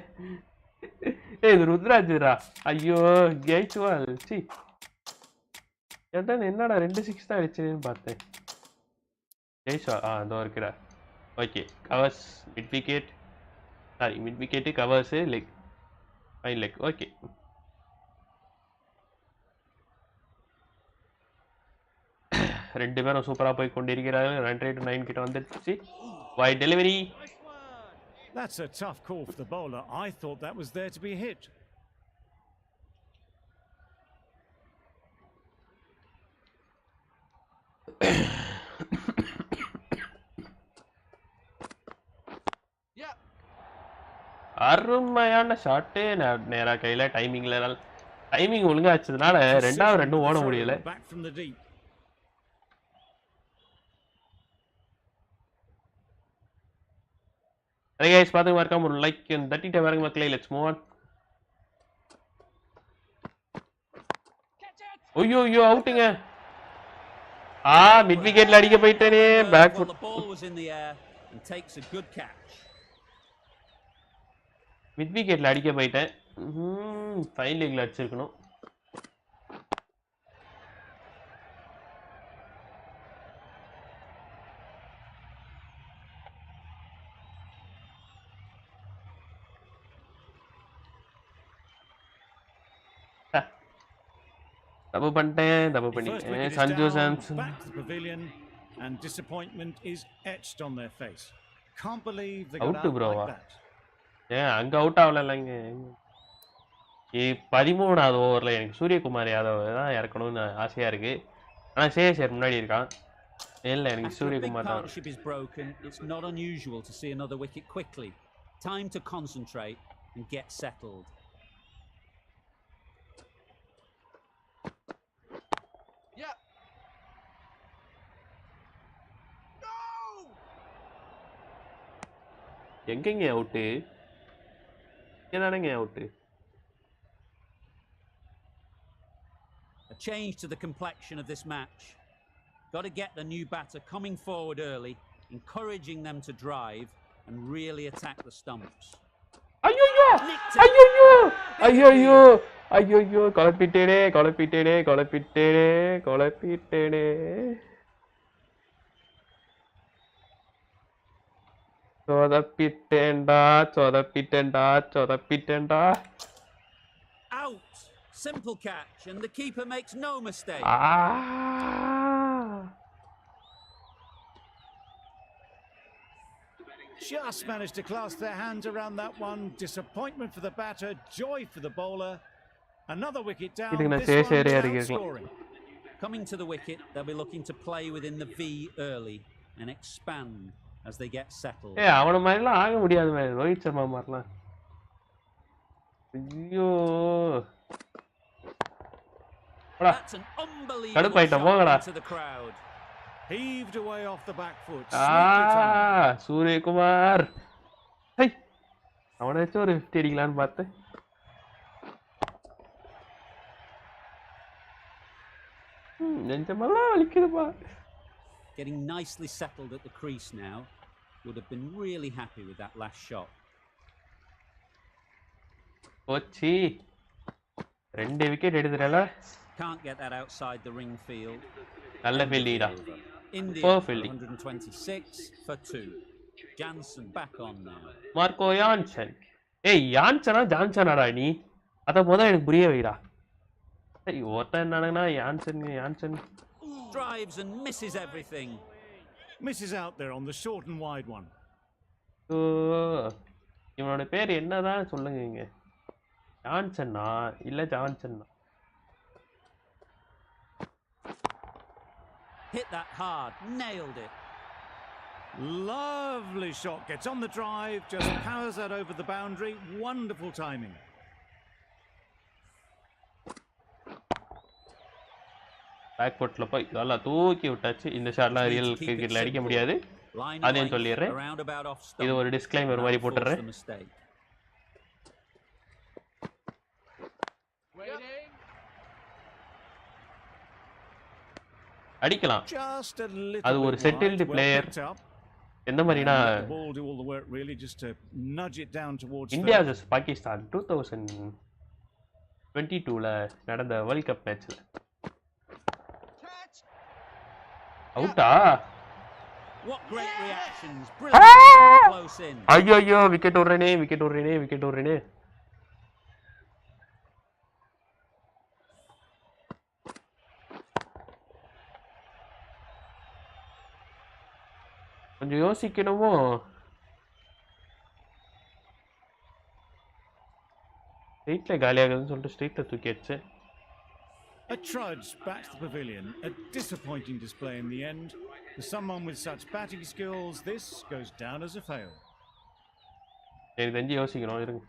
ஏய் இது ருத்ராஜ்ரா. ஐயோ ஜெயிச்சுவால். சி என்னடா 2-6 தான் அடிச்சேன்னு பார்த்தேன். ஜெயிச்சா இதோ இருக்குடா. Okay covers mid wicket. Sorry mid wicket covers leg fine leg. Okay ரெண்டு பேரும் சூப்பராக போய் கொண்டிருக்கிறார்கள். ரன் ரேட் 9 கிட்ட வந்துடுச்சு. White delivery. That's a tough call for the bowler. I thought that was there to be hit. அருமையான shot. நேரா கையில டைமிங் ஒழுங்கா வச்சதுனால ரெண்டாவது ரெண்டும் ஓட முடியல. Back from the deep. Hey guys, பாத்துங்க மறக்காம ஒரு லைக் தட்டிட்டே பாருங்க மக்களே. Let's move on. ஐயோ அவுட்டுங்க. மிட் விக்கெட்ல அடிக்க போயிட்டேனே. Back foot. மிட் விக்கெட்ல அடிக்க போயிட்டேன். ஃபைன் லெக்ல அடிச்சிருக்கணும். தப்பு பண்ணிட்டேன். Sanju Samson. Back to the pavilion and disappointment is etched on their face. Can't believe they got out like that. அங்க அவுட் ஆகலங்க. 13வது ஓவர்ல எனக்கு சூரியகுமார் யாதவ் தான் இறக்கணும்னு ஆசையா இருக்கு. ஆனா சேர் முன்னாடி இருக்கான். இல்ல எனக்கு சூரியகுமார் தான். Partnership is broken. It's not unusual to see another wicket quickly. Time to concentrate and get settled. எங்கங்க அவுட்டு? இங்கதானங்க out. A change to the complexion of this match. Got to get the new batter coming forward early, encouraging them to drive and really attack the stumps. ஐயோ குழப்பிட்டேனே. சொதப்பிட்டேன்டா. Out. Simple catch and the keeper makes no mistake. Just managed to clasp their hands around that one. Disappointment for the batter, joy for the bowler. Another wicket down. This one without scoring. Coming to the wicket, they'll be looking to play within the V early and expand as they get settled. அவன மாதிரிலாம் ஆக முடியாது man. Rohit Sharma மாதிரிலாம். ஐயோ That's an unbelievable shot to the crowd. Heaved away off the back foot. Suryakumar. அவனை வச்சு ஒரு 50 அடிக்கலான்னு பார்த்தேன். நெஞ்சமெல்லாம் வலிக்குதுப்பா. Getting nicely settled at the crease now. Would have been really happy with that last shot. ஓச்சி 2 விக்கெட் எடுத்துறல. Can't get that outside the ring field. நல்ல ஃபீல்டிங்கடா. India 126 for 2. Jansen back on now. Marco Jansen. ஜான்சனாடா நீ? அத முதல்ல எனக்கு புரிய வைடா. ஒருத்தன் என்னன்னா Jansen. Drives and misses everything. Misses out there on the short and wide one. இவனோட பேர் என்னதான் சொல்லுங்க. ஜான்சன்னா இல்ல ஜான்சன்னா? Hit that hard, nailed it. Lovely shot. Gets on the drive, just powers that over the boundary. Wonderful timing. Back ஃபுட்ல போய் நல்லா தூக்கி விட்டாச்சு. இந்த ஷாட்லாம் ரியல் கிரிக்கெட்ல அடிக்க முடியாது. அதையும் சொல்லிடுறேன். இது ஒரு டிஸ்க்ளைமர் மாதிரி போட்டுறேன். அடிக்கலாம். அது ஒரு செட்டில்டு பிளேயர். எந்த மாதிரினா இந்தியா vs பாகிஸ்தான் 2022ல நடந்த வேர்ல்ட் கப் மேட்ச்ல அவுட்டா? ஐயோ விக்கெட் விடுறேனே. கொஞ்சம் யோசிக்கணுமோ? ஸ்ட்ரெயிட்ல காலியாகுதுன்னு சொல்லிட்டு ஸ்ட்ரெயிட்ல தூக்கியாச்சு. A trudge back to the pavilion. A disappointing display in the end. For someone with such batting skills, this goes down as a fail. சரி தெரிஞ்சு யோசிக்கணும் இருங்க.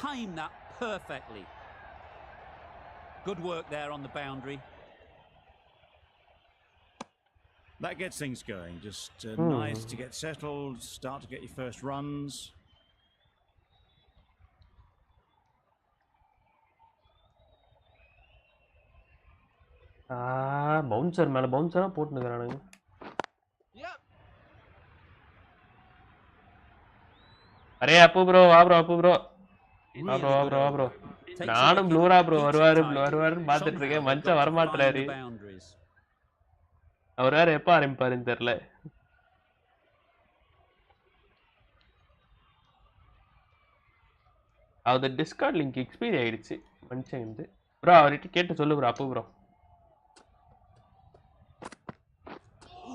Time that perfectly. Good work there on the boundary. That gets things going. Just nice to get settled, start to get your first runs. Bouncer மேல பவுன்சரா போட்டுனுக்குறானுங்க. Array அப்பு bro வா bro. நானும் pleura bro வருவாருன்னு பார்த்துட்டு இருக்கேன். மனுஷன் வரமாட்டாரு. அவர் வேற எப்ப ஆரம்பிப்பாருன்னு தெரியல. அது டிஸ்கார்ட் லிங்க் எக்ஸ்பைரி ஆயிடுச்சு மனுஷன் வந்து. ப்ரோ அவர்கிட்ட கேட்டு சொல்லு ப்ரோ. அப்பு ப்ரோ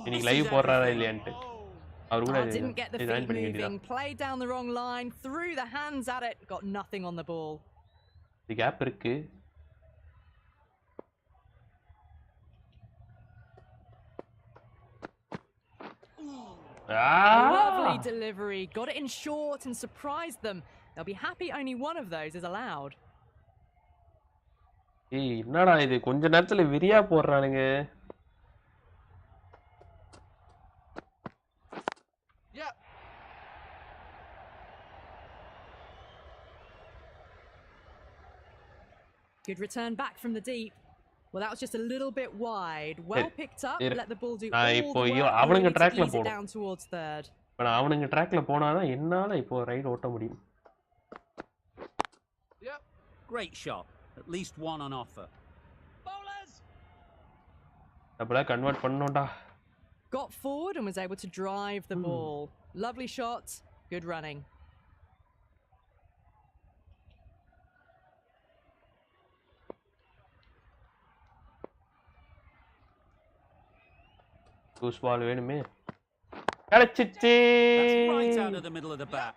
இன்னைக்கு லைவ் போடுறாரா இல்லையான்ட்டு அவர் கூட didn't get the feet moving, played down the wrong line, threw the hands at it, got nothing on the ball. The gap இருக்கு. Lovely delivery, got it in short and surprised them. They'll be happy only one of those is allowed. ஏய் என்னடா இது கொஞ்ச நேரத்துல விரியா போடுறானுங்க. Good return back from the deep. Well, that was just a little bit wide. Well picked up. Let the ball do all the work. அவனுங்க ட்ராக்ல போணும். Down towards third. இப்ப நான் அவனுங்க ட்ராக்ல போனாதான் என்னால இப்போ ரைட் ஓட்ட முடியும். Great shot. At least one on offer. Bowlers. Appala convert பண்ணனும்டா. Got forward and was able to drive the ball. Lovely shot. Good running. Goose ball வேணுமே. கரெச்சிச்சு. Right out of the middle of the bat.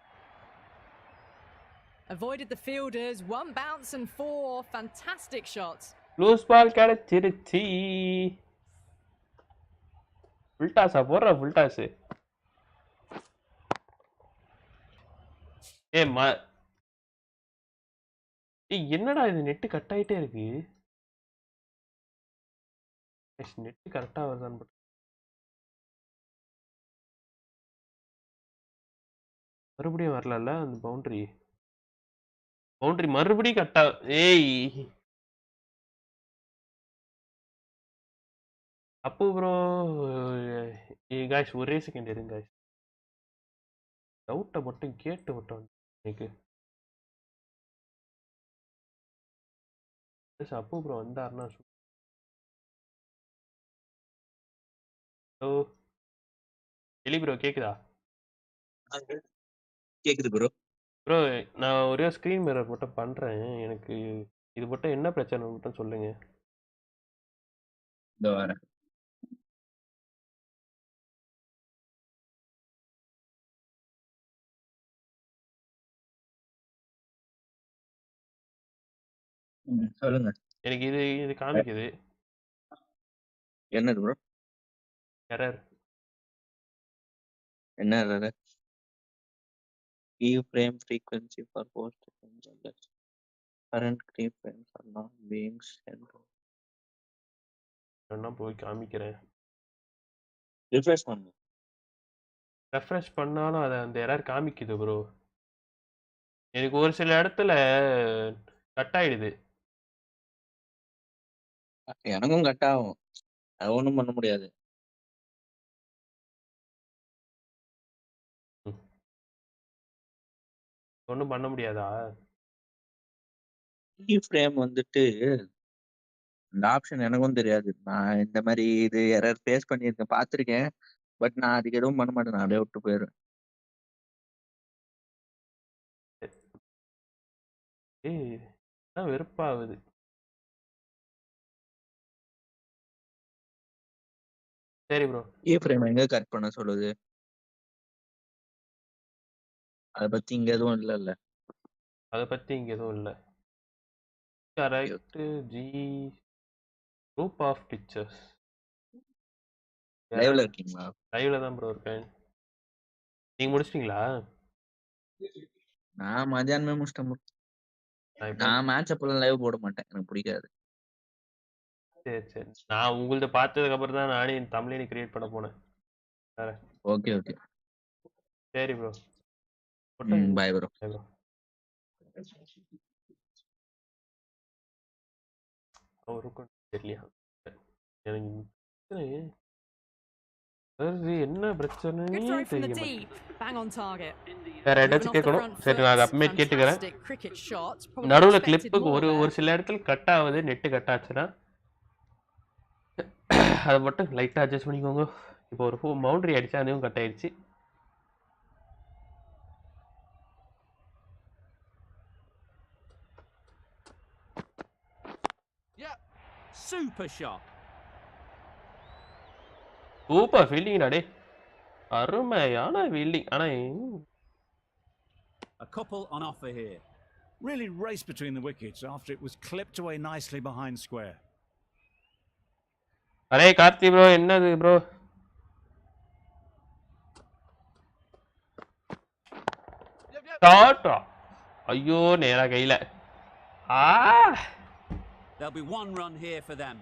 Avoided the fielders. One bounce and four. Fantastic shots. Loose ball கரெச்சிச்சு. உல்டாஸா போறா உல்டாஸ். என்னடா இது net cut ஆயிட்டே இருக்கு. Net கரெக்டா வருதான்னு மறுபடியும் வரல அந்த பவுண்டரி மறுபடியும் கட்டா. ஏய் அப்பு ப்ரோ காய்ஸ் ஒரே செகண்ட் இருங்க காய்ஸ். டவுட்டை மட்டும் கேட்டு விட்டோம் எனக்கு. அப்பு ப்ரோ வந்தாருன்னா ஹலோ எலி ப்ரோ கேக்குதா? கேக்குது ப்ரோ. ப்ரோ நான் ஒரே ஸ்க்ரீன் மிரர் மட்டும் பண்றேன். எனக்கு இது மட்டும் என்ன பிரச்சனை மட்டும் சொல்லுங்க. இதோ வரேன். சொல்லுங்க. எனக்கு இது காமிக்குது. என்னது ப்ரோ? எரர். என்ன error? Keyframe frequency for post seconds. Current keyframes are not being sent. நான் போய் காமிக்கிறேன். Refresh பண்ணு. ரெஃப்ரெஷ் பண்ணாலும் அது அந்த எரர் காமிக்குது ப்ரோ. எனக்கு ஒரு சில இடத்துல கட் ஆயிடுது. எனக்கும் கட் ஆகும். அது ஒண்ணும் பண்ண முடியாது. ஒண்ணும் பண்ண முடியாதா? Keyframe வந்துட்டு இந்த ஆப்ஷன் எனக்கும் தெரியாது. நான் இந்த மாதிரி இது எரர் ஃபேஸ் பண்ணியிருக்கேன், பார்த்திருக்கேன். பட் நான் அதுக்கு எதுவும் பண்ண மாட்டேன். நான் அப்படியே விட்டு போயிடுவேன். ஏய், அதான் வெறுப்பாகுது. சரி ப்ரோ. Keyframe எங்க கட் பண்ண சொல்லுது? அதை பத்தி இங்க எதுவும் இல்லைல்ல? அதை பத்தி இங்க எதுவும் இல்லை. Correct. G group of pictures. லைவ்ல இருக்கீங்களா? லைவ்ல தான் ப்ரோ இருக்கேன். நீங்க முடிச்சிட்டீங்களா? நான் மதியானமே முடிச்சிட்டேன் bro. நான் இப்போ நான் மேட்ச் அப்பெல்லாம் லைவ் போட மாட்டேன், எனக்கு பிடிக்காது. சரி சரி. நான் உங்கள்ட்ட பார்த்ததுக்கு அப்புறம் தான் நானே தமிழினி கிரியேட் பண்ண போனேன். வேற. Okay okay. சரி bro. Bye bro. Bye bro. அவருக்கும் தெரியலையா? எனக்கு பிரச்சனை வருது, என்ன பிரச்சனைன்னு Good throw from the தெரிய deep. Bang on target. வேற Moving ஏதாச்சும் off the கேட்கணும். front சரி, foot. நான் அதை அப்மேட் கேட்டுக்கிறேன். Fantastic cricket shot. Probably நடுவில் expected கிளிப்புக்கு more ஒரு there. ஒரு சில இடத்துல கட் ஆகுது, நெட்டு கட் ஆச்சுன்னா அதை மட்டும் லைட்டாக அட்ஜஸ்ட் பண்ணிக்கோங்க. இப்போ ஒரு பவுண்டரி அடிச்சா அதுவும் கட் ஆயிடுச்சு. Super shot. சூப்பர் ஃபீல்டிங் டே. அருமையான ஃபீல்டிங். ஆனா A couple on offer here. Really raced between the wickets after it was clipped away nicely behind square. அரே கார்த்தி ப்ரோ, என்னது ப்ரோ? டாட்டா. ஐயோ, நேரா கையில. There'll be one run here for them.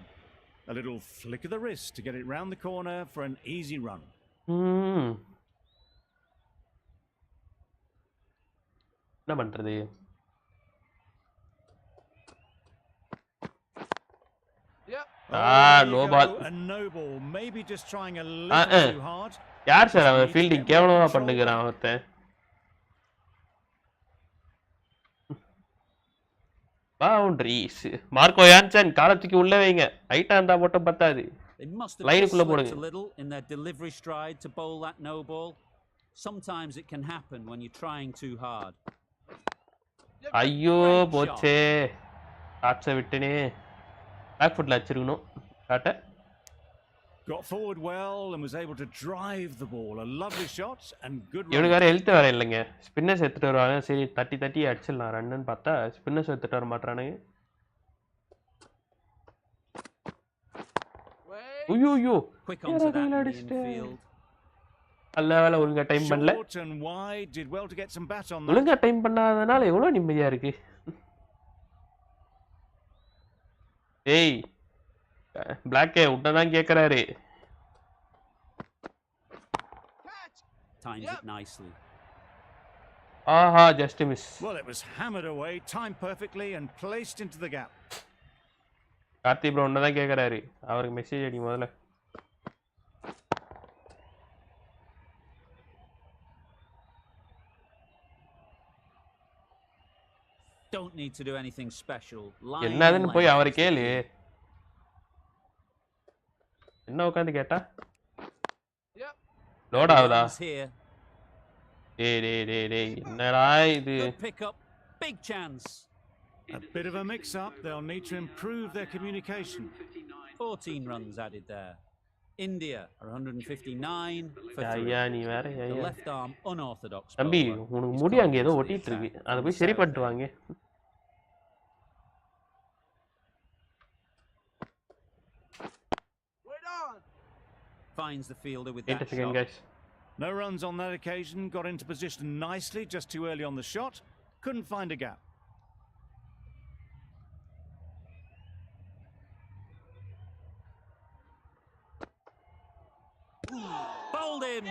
A little flick of the wrist to get it round the corner for an easy run. என்ன பண்றது? Oh, no there you ball. go. A no ball. Maybe just trying a little too hard. யார் sir Just அவன் needs to fielding get more கேவலமா control பண்ணுகிறான் back. ஒருத்தன். Boundaries. Marco Jansen காலத்துக்கு உள்ள வைங்க. ஹைட்டா இருந்தா மட்டும் பத்தாது. They must have லைனுக்குள்ள just slipped போடுங்க. a little in their delivery stride to bowl that no ball. Sometimes it can happen when you're trying too hard. ஐயோ போச்சே. காட்ச விட்டுனே. பேக் ஃபுட்ல அடிச்சிருக்கணும். காட்ட. Got forward well and was able to drive the ball. A lovely shot and good இவனுக்கு run. வேற health வேற இல்லைங்க. Spinners எடுத்துட்டு வருவாங்க. சரி தட்டி தட்டி அடிச்சிடலாம் ரன்னு பார்த்தா ஸ்பின்னர்ஸ் எடுத்துட்டு வர மாட்டானுங்க. ஐயோ Quick onto that in the infield. நல்ல வேலை ஒழுங்கா டைம் பண்ணல. Short and wide, did well to get some bat on that. ஒழுங்கா டைம் பண்ணாதனால எவ்வளவு நிம்மதியா இருக்கு. ஏய் பிளாக்கே உடனே கேக்குறாரு. Times it nicely. ஆஹா just miss. Well, it was hammered away, timed perfectly and placed into the gap. Karthi bro உடனே கேக்குறாரு. அவருக்கு மெசேஜ் அடி முதல்ல. Don't need to do anything special. என்னதுன்னு போய் அவரை கேளு. என்ன உட்காந்து கேட்டா? லோட் ஆகுதா? டேய் என்னடா இது? Pick up, big chance. A bit of a mix-up. They'll need to improve their communication. 14 runs added there. India are 159 for 3. ஐயா நீ வேற The ஐயா. left arm unorthodox. தம்பி bowler உனக்கு is முடி அங்க ஏதோ conscious of the ஒட்டிட்டு இருக்கு. attack அதை from போய் the சரி south பண்ணிட்டு end. வாங்க. finds the fielder with Wait a that second, shot. guys. No runs on that occasion, got into position nicely, just too early on the shot. Couldn't find a gap. Bowled him!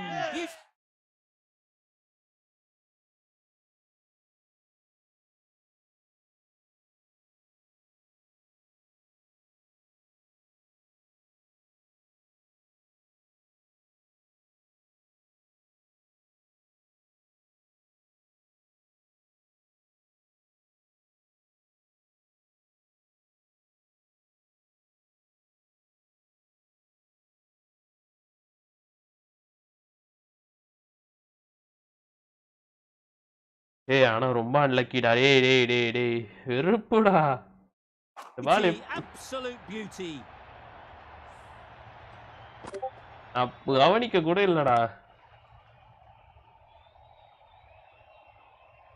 ஏய் ஆனா ரொம்ப அன்லக்கிடா. டேய் வெறுப்புடா. இந்த பால் Absolute beauty. கவனிக்க கூட இல்லடா.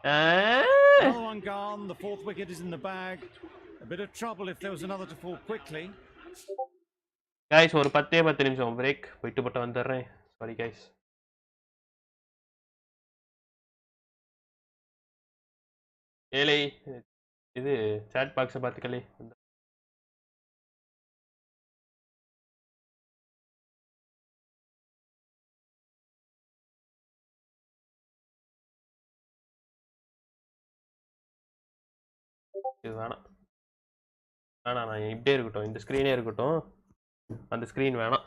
Another one gone. The fourth wicket is in the bag. A bit of trouble if there was another to fall quickly. guys ஒரு 10 நிமிஷம் பிரேக் போயிட்டு போட்டு வந்துடுறேன். Sorry guys. ஏலே இது சாட் பாக்ஸை பார்த்துக்கலே. இது வேணாம் நான் இப்படியே இருக்கட்டும், இந்த ஸ்க்ரீனே இருக்கட்டும், அந்த ஸ்க்ரீன் வேணாம்.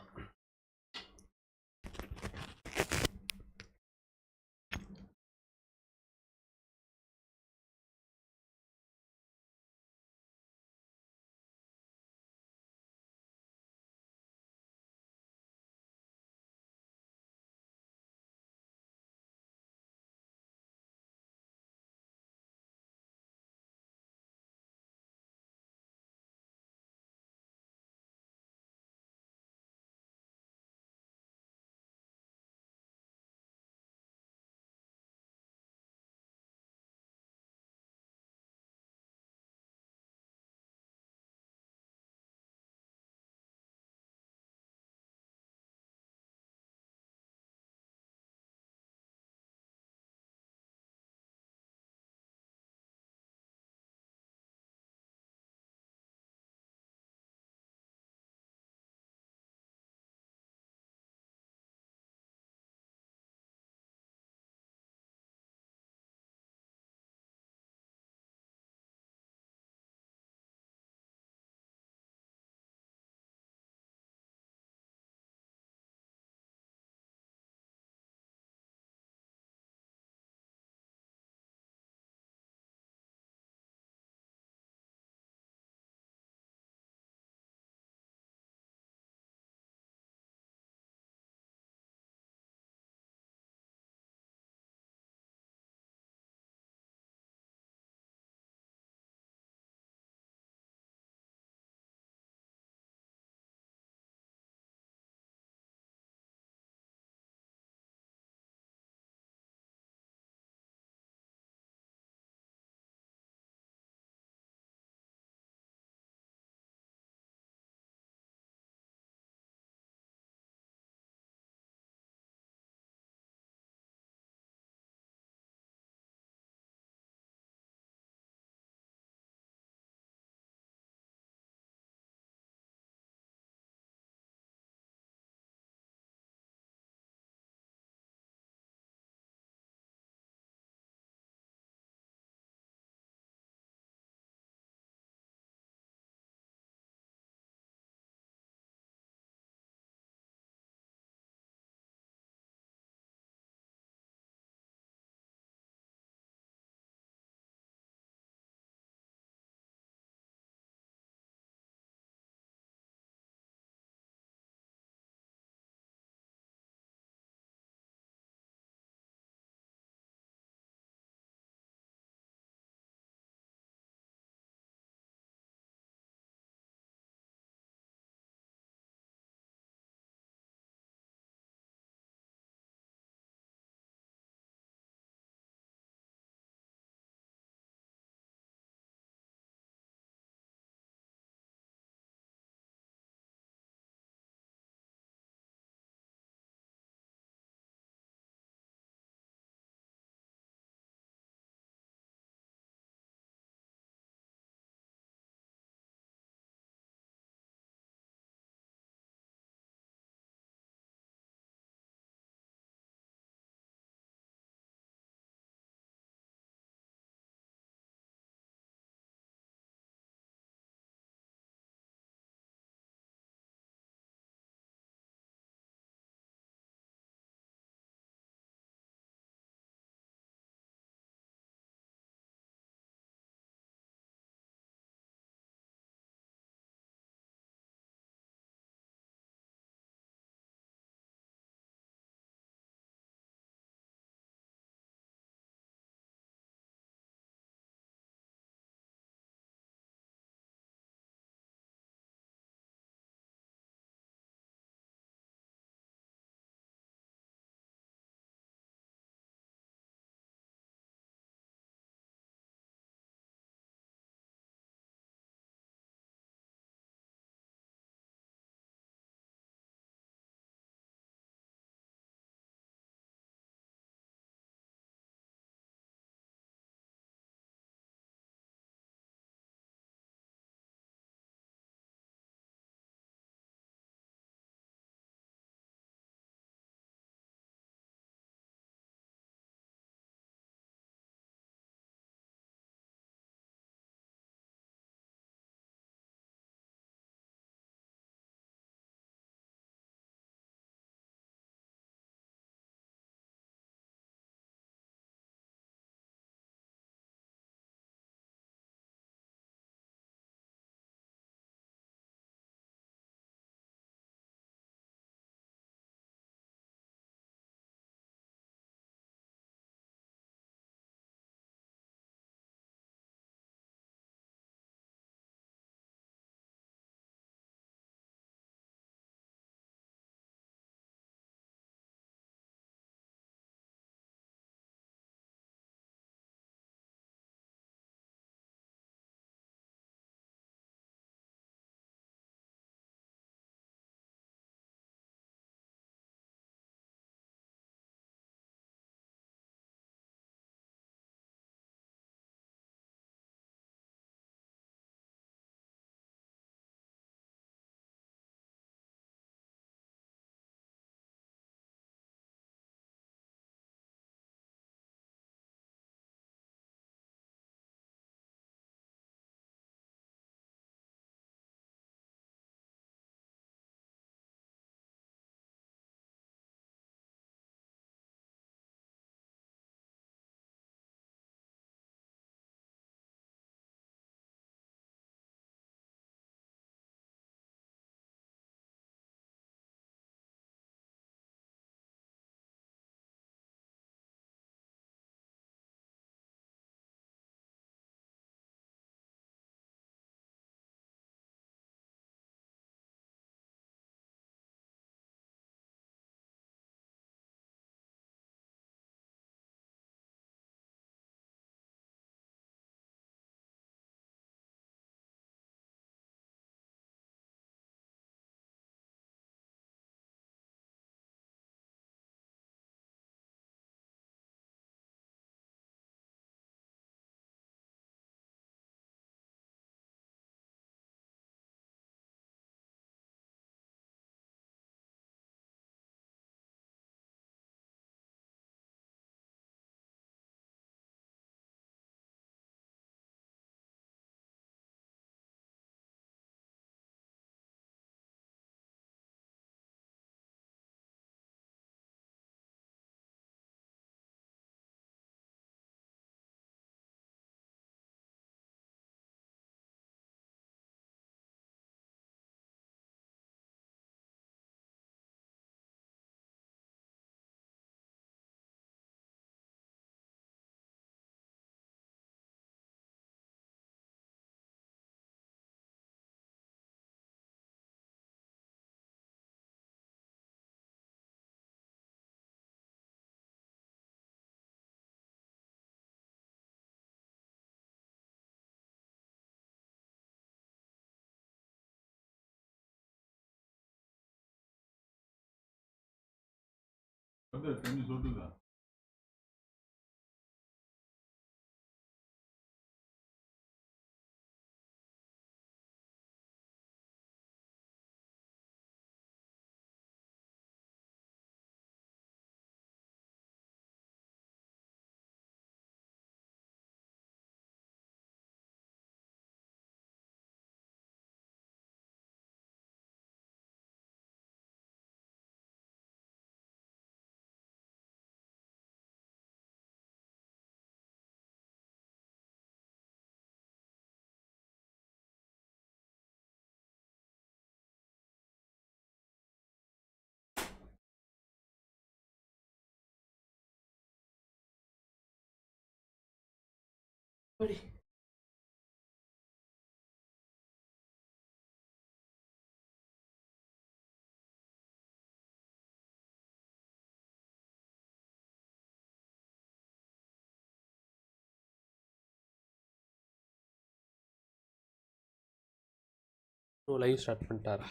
லைவ் ஸ்டார்ட் பண்ணிட்டாரா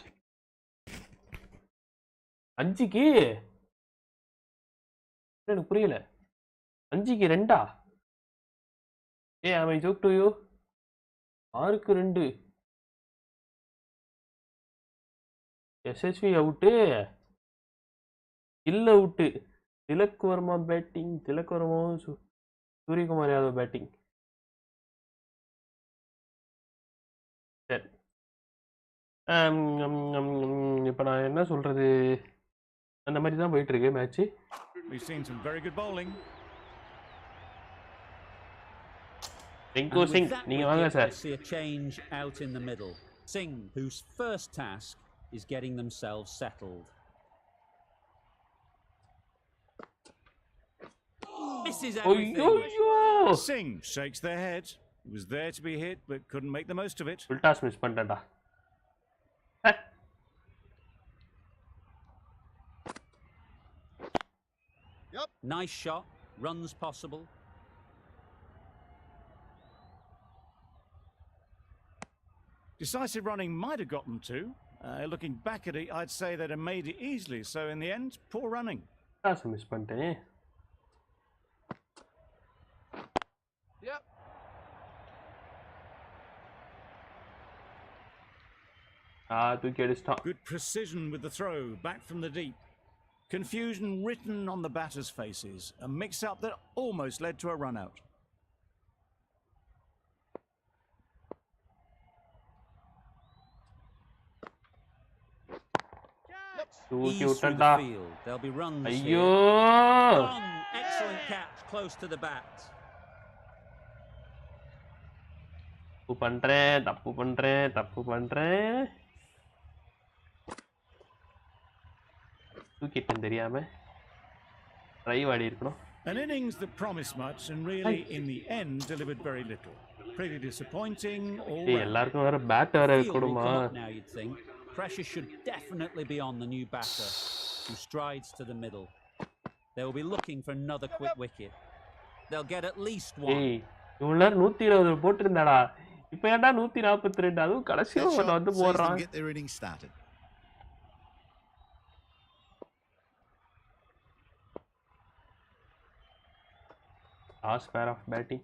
5க்கு எனக்கு புரியல 5க்கு 2 am I joke to you 6க்கு 2 SSV அவுட்டு இல்ல அவுட்டு திலக் வர்மா பேட்டிங் திலக் வர்மாவும் சூரியகுமார் யாதவ் பேட்டிங் சரி இப்போ நான் என்ன சொல்றது அந்த மாதிரி தான் போயிட்டு இருக்கு match We've seen some very good bowling. Rinku Singh, நீங்க வாங்க sir. I see a change out in the middle. Singh, whose first task is getting themselves settled. Misses everything. Singh shakes their head. He was there to be hit, but couldn't make the most of it. Full toss miss பண்ணிட்டேன்டா. Yep. Nice shot. Runs possible. Decisive running might have got them to. Looking back at it, I'd say they'd have made it easily. So in the end, poor running. Toss miss பண்ணிட்டேன். Yep. தூக்கி அடிச்சிட்டான். Good precision with the throw back from the deep. Confusion written on the batters' faces. A mix-up that almost led to a run-out. Ease through the field. There'll be runs ஐயோ! Excellent catch close to the bat. தப்பு பண்றேன். தூக்கிட்டேன் தெரியாம. Drive ஆடி இருக்கணும். An innings that promised much and really in the end delivered very little. Pretty disappointing all round. எல்லாருக்கும் வேற bad வேற கொடுமா. Now you'd think pressure should definitely be on the new batter who strides to the middle. They will be looking for another quick wicket. They'll get at least one. இவள 120 போட்டுருந்தாடா. இப்போ ஏன்டா 142 அதுவும் கடைசியா வந்து போறான். Get their innings started. Last pair of batting.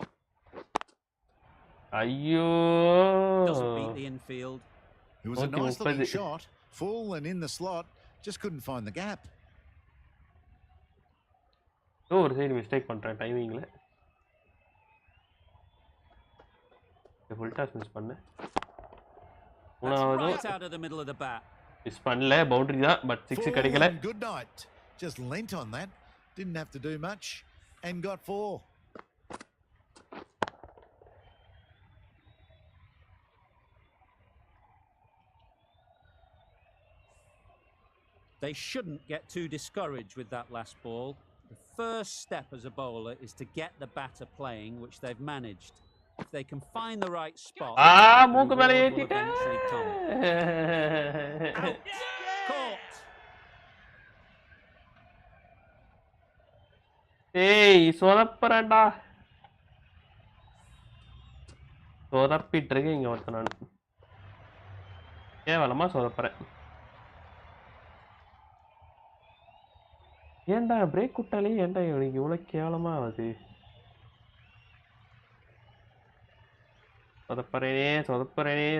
Ayyo! Doesn't beat the infield. It was a nice looking shot, full and in the slot, just couldn't find the gap. ஒரு side mistake பண்றேன் டைமிங்ல. Full toss miss பண்ணேன். மூணாவது out of the middle of the bat. Miss பண்ணல boundary தான் but 6 கிடைக்கல. Good night. Just lent on that. Didn't have to do much and got 4. They shouldn't get too discouraged with that last ball. The first step as a bowler is to get the batter playing, which they've managed. If they can find the right spot, மூக்கு மேல ஏத்திட்டேன். Caught. சொதப்பறேன்டா. சொதப்பிட்டு இருக்கேன் இங்க ஒருத்தன் நான். கேவலமா சொதப்பறேன். ஏன்டா break விட்டாலே ஏன்டா இவனுக்கு இவ்வளோ கேவலமா ஆகுது?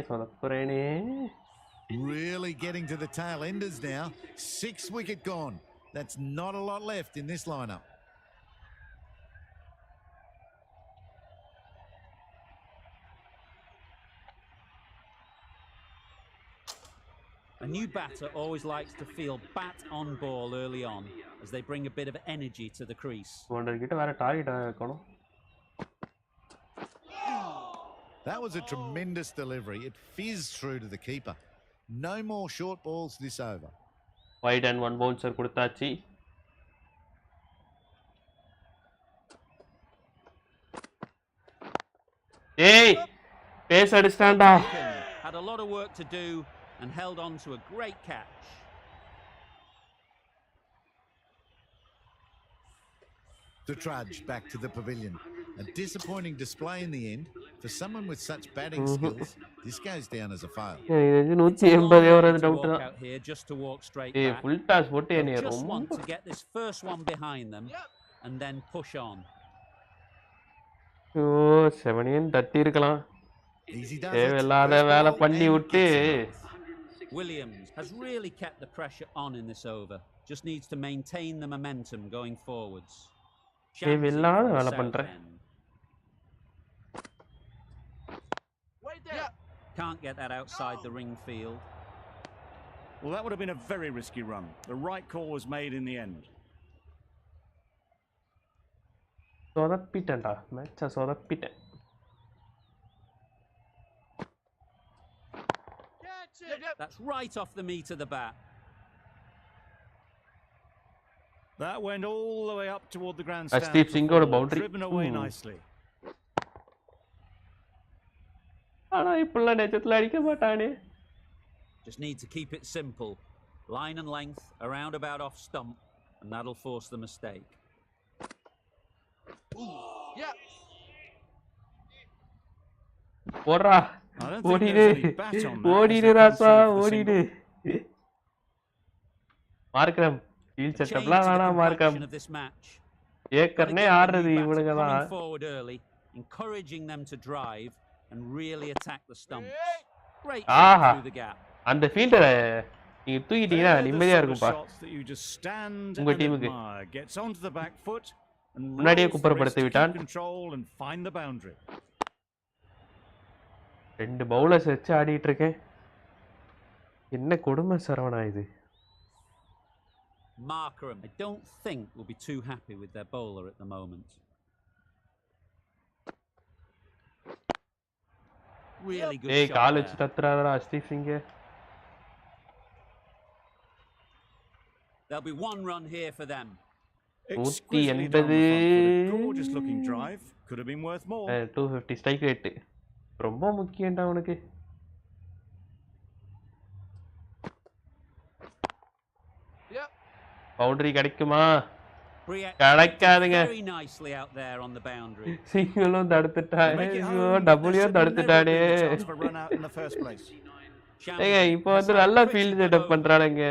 சொதப்புறேனே. Really getting to the tail enders now. 6 wicket gone. That's not a lot left in this lineup. A new batter always likes to feel bat on ball early on as they bring a bit of energy to the crease. That was a tremendous delivery. It fizzed through to the keeper. No more short balls this over. Wide and one bouncer கொடுத்தாச்சு. ஏய் base அடிச்சான்டா. Had a lot of work to do and held on to a great catch. To trudge back to the pavilion. A disappointing display in the end. For someone with such batting skills, this goes down as a fail. இது 180 over doubt தான். Out here just to walk straight ஏய் back. Full toss போட்டு They என்னைய just want ரொம்ப to get this first one behind them and then push on. ஓ 7 தட்டி இருக்கலாம். Easy does it. தேவையில்லாத First வேலை ball பண்ணி and விட்டு gets it. Williams has really kept the pressure on in this over. Just needs to maintain the momentum going forwards. தேவையில்லாத வேலை பண்றேன். Can't get that outside the ring field. Well, that would have been a very risky run. The right call was made in the end. சொதப்பிட்டேன்டா மேட்சை சொதப்பிட்டேன். That's right off the meat of the bat. That went all the way up toward the grandstand. Steve Singo's boundary. Driven away nicely. ஆனா இப்பள்ள நேச்சத்துல அடிக்க மாட்டானே. Just need to keep it simple. Line and length, a roundabout off stump, and that'll force the mistake. போறா ஓடிடு ராசா ஓடிடு. மார்க்கம் field செட்டப்லாம் வேணாம் மார்க்கம். ஏக்கர்னே ஆடுறது இவனுங்க தான். encouraging them to drive and really attack the stumps. Great through the gap. அந்த ஃபீல்டரை நீங்க தூக்கிட்டீங்கன்னா நிம்மதியா இருக்கும்பா. உங்க டீமுக்கு gets onto the back foot and முன்னாடியே குப்பரப்படுத்தி விட்டான். control and find the boundary. ரெண்டு பவுலர்ஸ் வச்சு ஆடிட்டு இருக்கேன். என்ன கொடுமை சரவணா இது. Markram, I don't think will be too happy with their bowler at the moment. Really good shot. கால் வச்சு தத்துறாதடா Steve Singh. There'll be one run here for them. 180. Gorgeous looking drive. Could have been worth more. 250 strike rate. ரொம்ப முக்கியம்டா உனக்கு. Boundary கிடைக்குமா? கிடைக்காதுங்க. சிங்கிளும் தடுத்துட்டானே. டபுள்யூ தடுத்துட்டானே. ஏங்க இப்போ வந்து நல்ல ஃபீல்ட் செட்டப் பண்றானுங்க.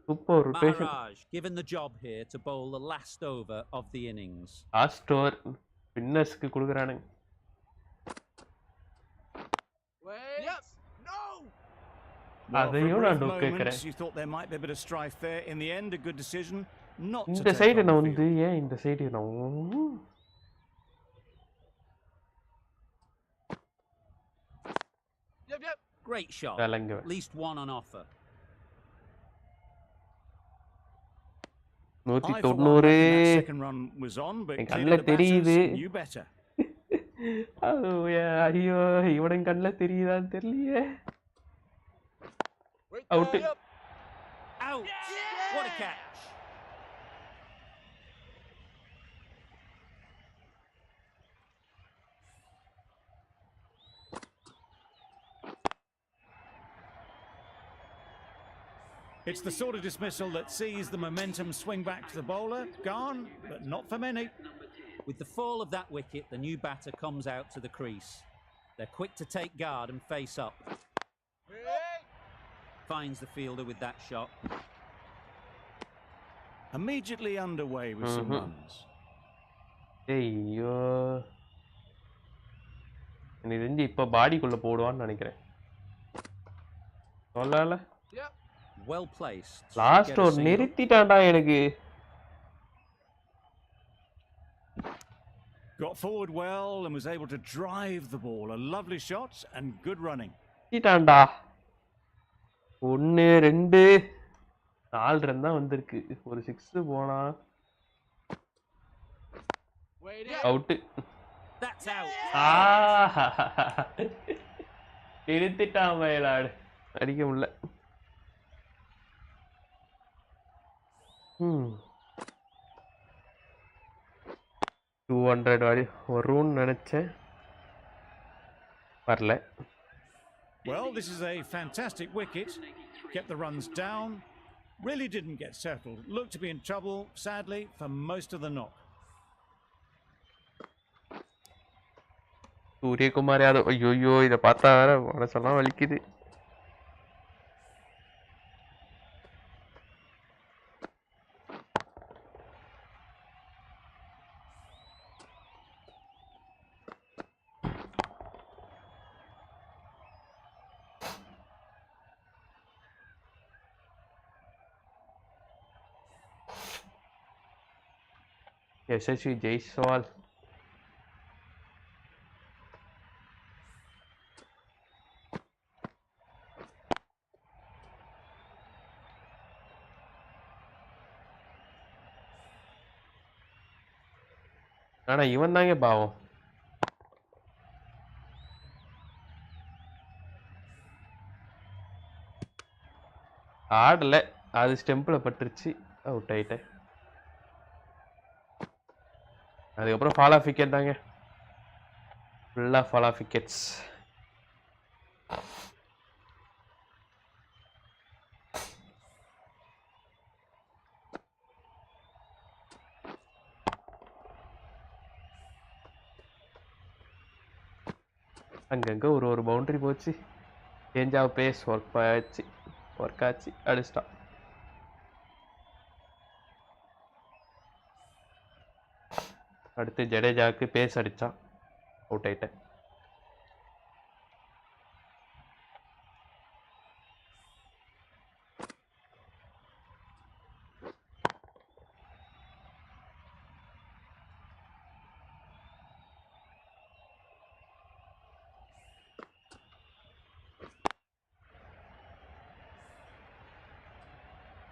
Super rotation. given the job here to bowl the last over of the innings. Last over வின்னர்ஸ்க்கு கொடுக்கறானுங்க. அதையும் நான் கேக்குறேன். You thought there might be a bit of strife there. In the end, a good decision not to. இந்த side நான் வந்து ஏன் இந்த சைடு நான் Great shot. At least one on offer. 190. என் கண்ணுல தெரியுது. ஐயோ இவன் கண்ணுல தெரியுதான்னு தெரியலையே. Out. Out. What a catch. It's the sort of dismissal that sees the momentum swing back to the bowler. Gone, but not for many. With the fall of that wicket, the new batter comes out to the crease. They're quick to take guard and face up. Finds the fielder with that shot. immediately underway with some runs. ஐயோ எனக்கு தெரிஞ்சு இப்போ பாடிக்குள்ளே போடுவான்னு நினைக்கிறேன். சொல்லல Well placed. Last ஒரு நிறுத்திட்டான்டா எனக்கு. Got forward well and was able to drive the ball. A lovely shot and good running. நிறுத்திட்டான்டா. 1 2 4 run தான் வந்திருக்கு. ஒரு 6 போனா அவுட். That's out. நிறுத்திட்டான் மயிலாடு. அடிக்க முடியல. 200 வரும்னு நினைச்சேன். வரல. Well, this is a fantastic wicket. Kept the runs down. Really didn't get settled. Looked to be in trouble, sadly, for most of the knock. Suryakumar Yadav ஐயோ இதை பார்த்தா வேற மனசெல்லாம் வலிக்குது. யசஸ்வி ஜெய்ஸ்வால் ஆனா இவன் தாங்க பாவம். ஆடல, அது ஸ்டெம்பில் பட்டுருச்சு, அவுட் ஆயிட்டேன். அதுக்கப்புறம் ஃபால் ஆஃப் விக்கெட் தாங்க, ஃபுல்லாக ஃபால் ஆஃப் விக்கெட்ஸ். அங்கங்கே ஒரு பவுண்டரி போச்சு. சேஞ்ச் ஆஃப் பேஸ் ஒர்க் ஆச்சு, அடிச்சிட்டான். அடுத்து ஜடேஜாவுக்கு பேஸ் அடித்தான், அவுட் ஆயிட்டேன்.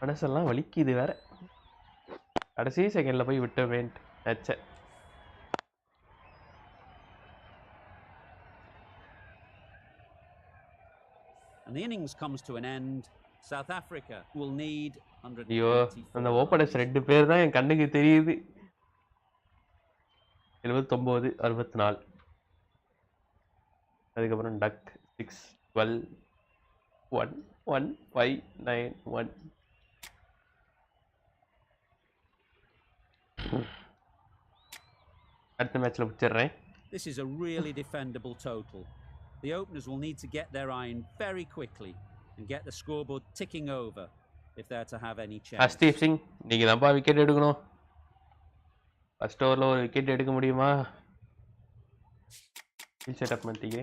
மனசெல்லாம் வலிக்குது வேற, கடைசி செகண்டில் போய் விட்டவேன் மேட்சை. And the innings comes to an end. South Africa will need 184. ஐயோ, அந்த ஓப்பனர்ஸ் 2 பேர் தான் என் கண்ணுக்கு தெரியுது. 79, 64. அதுக்கப்புறம் டக் 6, 12, 1, 1, 5, 9, 1. அடுத்த மேட்ச்ல பிடிச்சிடுறேன். This is a really defendable total. The openers will need to get their iron very quickly and get the scoreboard ticking over if they're to have any chance. Harshdeep Singh, நீங்க தான்ப்பா விக்கெட் எடுக்கணும். ஃபர்ஸ்ட் ஓவரில் ஒரு விக்கெட் எடுக்க முடியுமா? Setup பண்ணிட்டீங்க.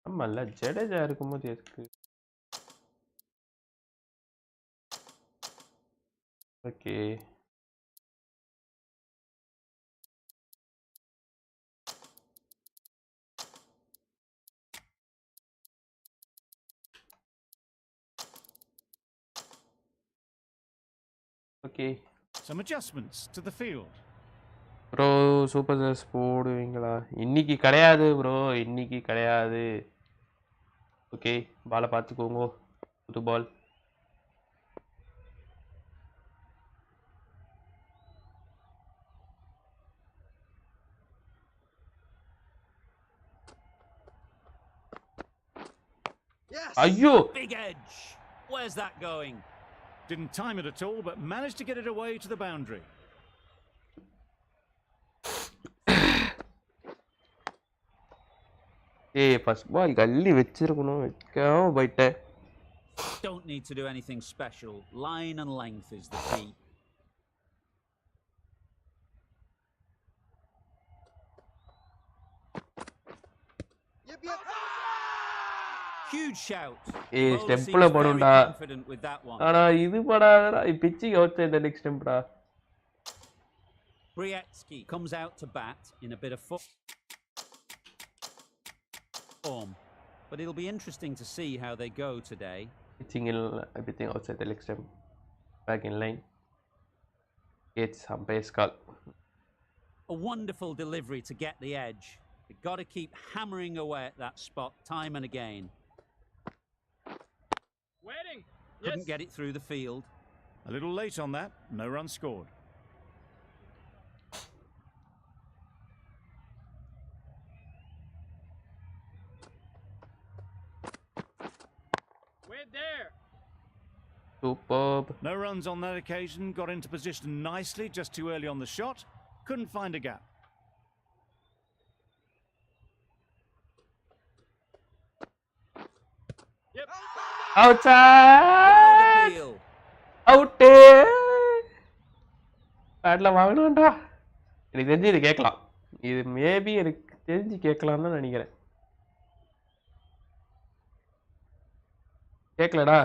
ஆமாம்ல, ஜடேஜா இருக்கும்போது எதுக்கு? Okay, okay. Some adjustments to the field. Bro super stars போடுவீங்களா? இன்னைக்கு கிடையாது ப்ரோ, இன்னைக்கு கிடையாது. ஓகே, பாலை பார்த்துக்கோங்க, புது பால். ஐயோ Big edge. Where's that going? Didn't time it at all, but managed to get it away to the boundary. ஏய் ஃபர்ஸ்ட் பால் கல்லி வெச்சிருக்கணும் வைக்காம போயிட்டேன். Don't need to do anything special. Line and length is the key. Huge shout. ஏய் Bowler ஸ்டெம்ப்ல seems very போடுடா. confident with that one. ஆனா இது படாதடா pitching outside the next ஸ்டெம்ப்டா. Brietsky comes out to bat in a bit of form, but it'll be interesting to see how they go today. Pitching in everything outside the leg stump. Back in line. It's umpire's call. A wonderful delivery to get the edge. You've got to keep hammering away at that spot time and again. Waiting. Couldn't Yes. get it through the field. A little late on that. No run scored. Wait there. Superb. No runs on that occasion. Got into position nicely, just too early on the shot. Couldn't find a gap. Yep. Outside. Appeal. Out. பேட்ல வாங்கணும்டா. எனக்கு தெரிஞ்சு இது கேட்கலாம். இது maybe எனக்கு தெரிஞ்சு கேட்கலாம் தான் நினைக்கிறேன். கேட்கலடா.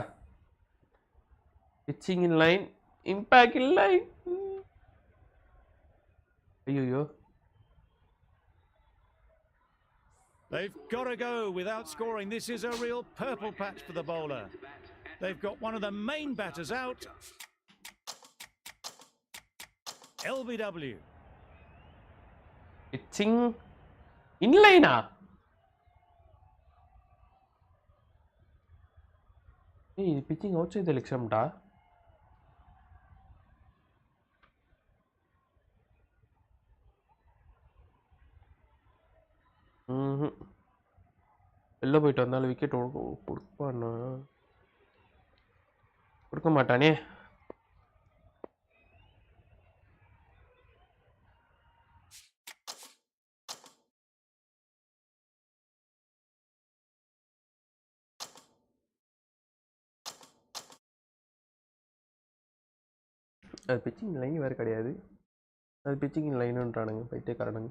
Pitching in line, impact in line. ஐயோ They've got to go without scoring. This is a real purple patch for the bowler. They've got one of the main batters out. LBW. pitching in line ஏய் இது pitching outside the leg stump டா. வெளில போயிட்டு வந்தாலும் wicket கொடுப்பானா கொடுக்க மாட்டானே. அது பிச்சிங் லைன் வேறு கிடையாது, அது pitching லைனுன்றானுங்க பைத்தியக்காரனுங்க.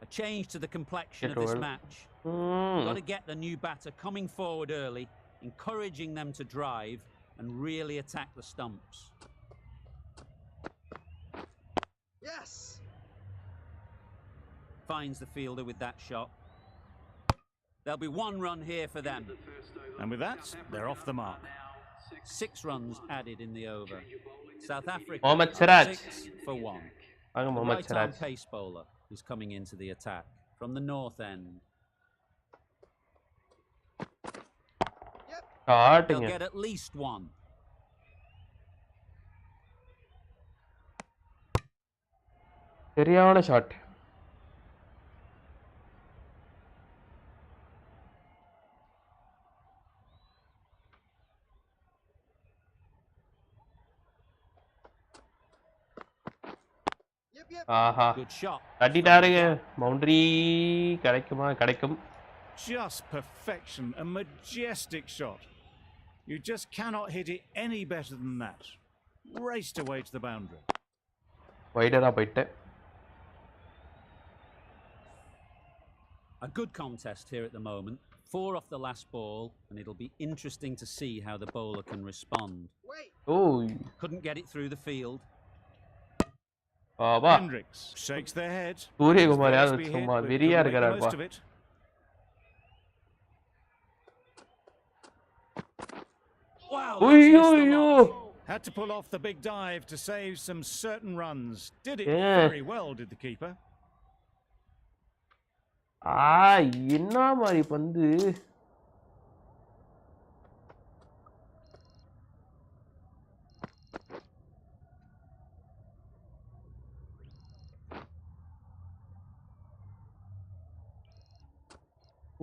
A change to the complexion of this match. Got to get the new batter coming forward early, encouraging them to drive and really attack the stumps. Yes. Finds the fielder with that shot. There'll be 1 run here for them. And with that, they're off the mark. 6 runs added in the over. South Africa Mohammad up Siraj. 6 for 1. I'm The Mohammad right-arm Siraj. pace bowler is coming into the attack from the north end. Starting They'll it. get at least 1. சரியான shot. ஆஹா Good shot. தட்டிட்டாருங்க. Boundary கிடைக்குமா? கிடைக்கும். Just perfection, a majestic shot. You just cannot hit it any better than that. Raced away to the boundary. வைடரா போயிட்டேன். A good contest here at the moment. 4 off the last ball, and it'll be interesting to see how the bowler can respond. O Couldn't get it through the field. Baba Hendricks shakes their head. Suryakumar There's யார் be hit, சும்மா but வெறியா couldn't make the இருக்கிறாருப்பா. most of it. Wow! ஐயோ that's missed the ஐயோ lot. Had to pull off the big dive to save some certain runs. Did it Yeah. very well, did the keeper. என்ன மாதிரி பந்து.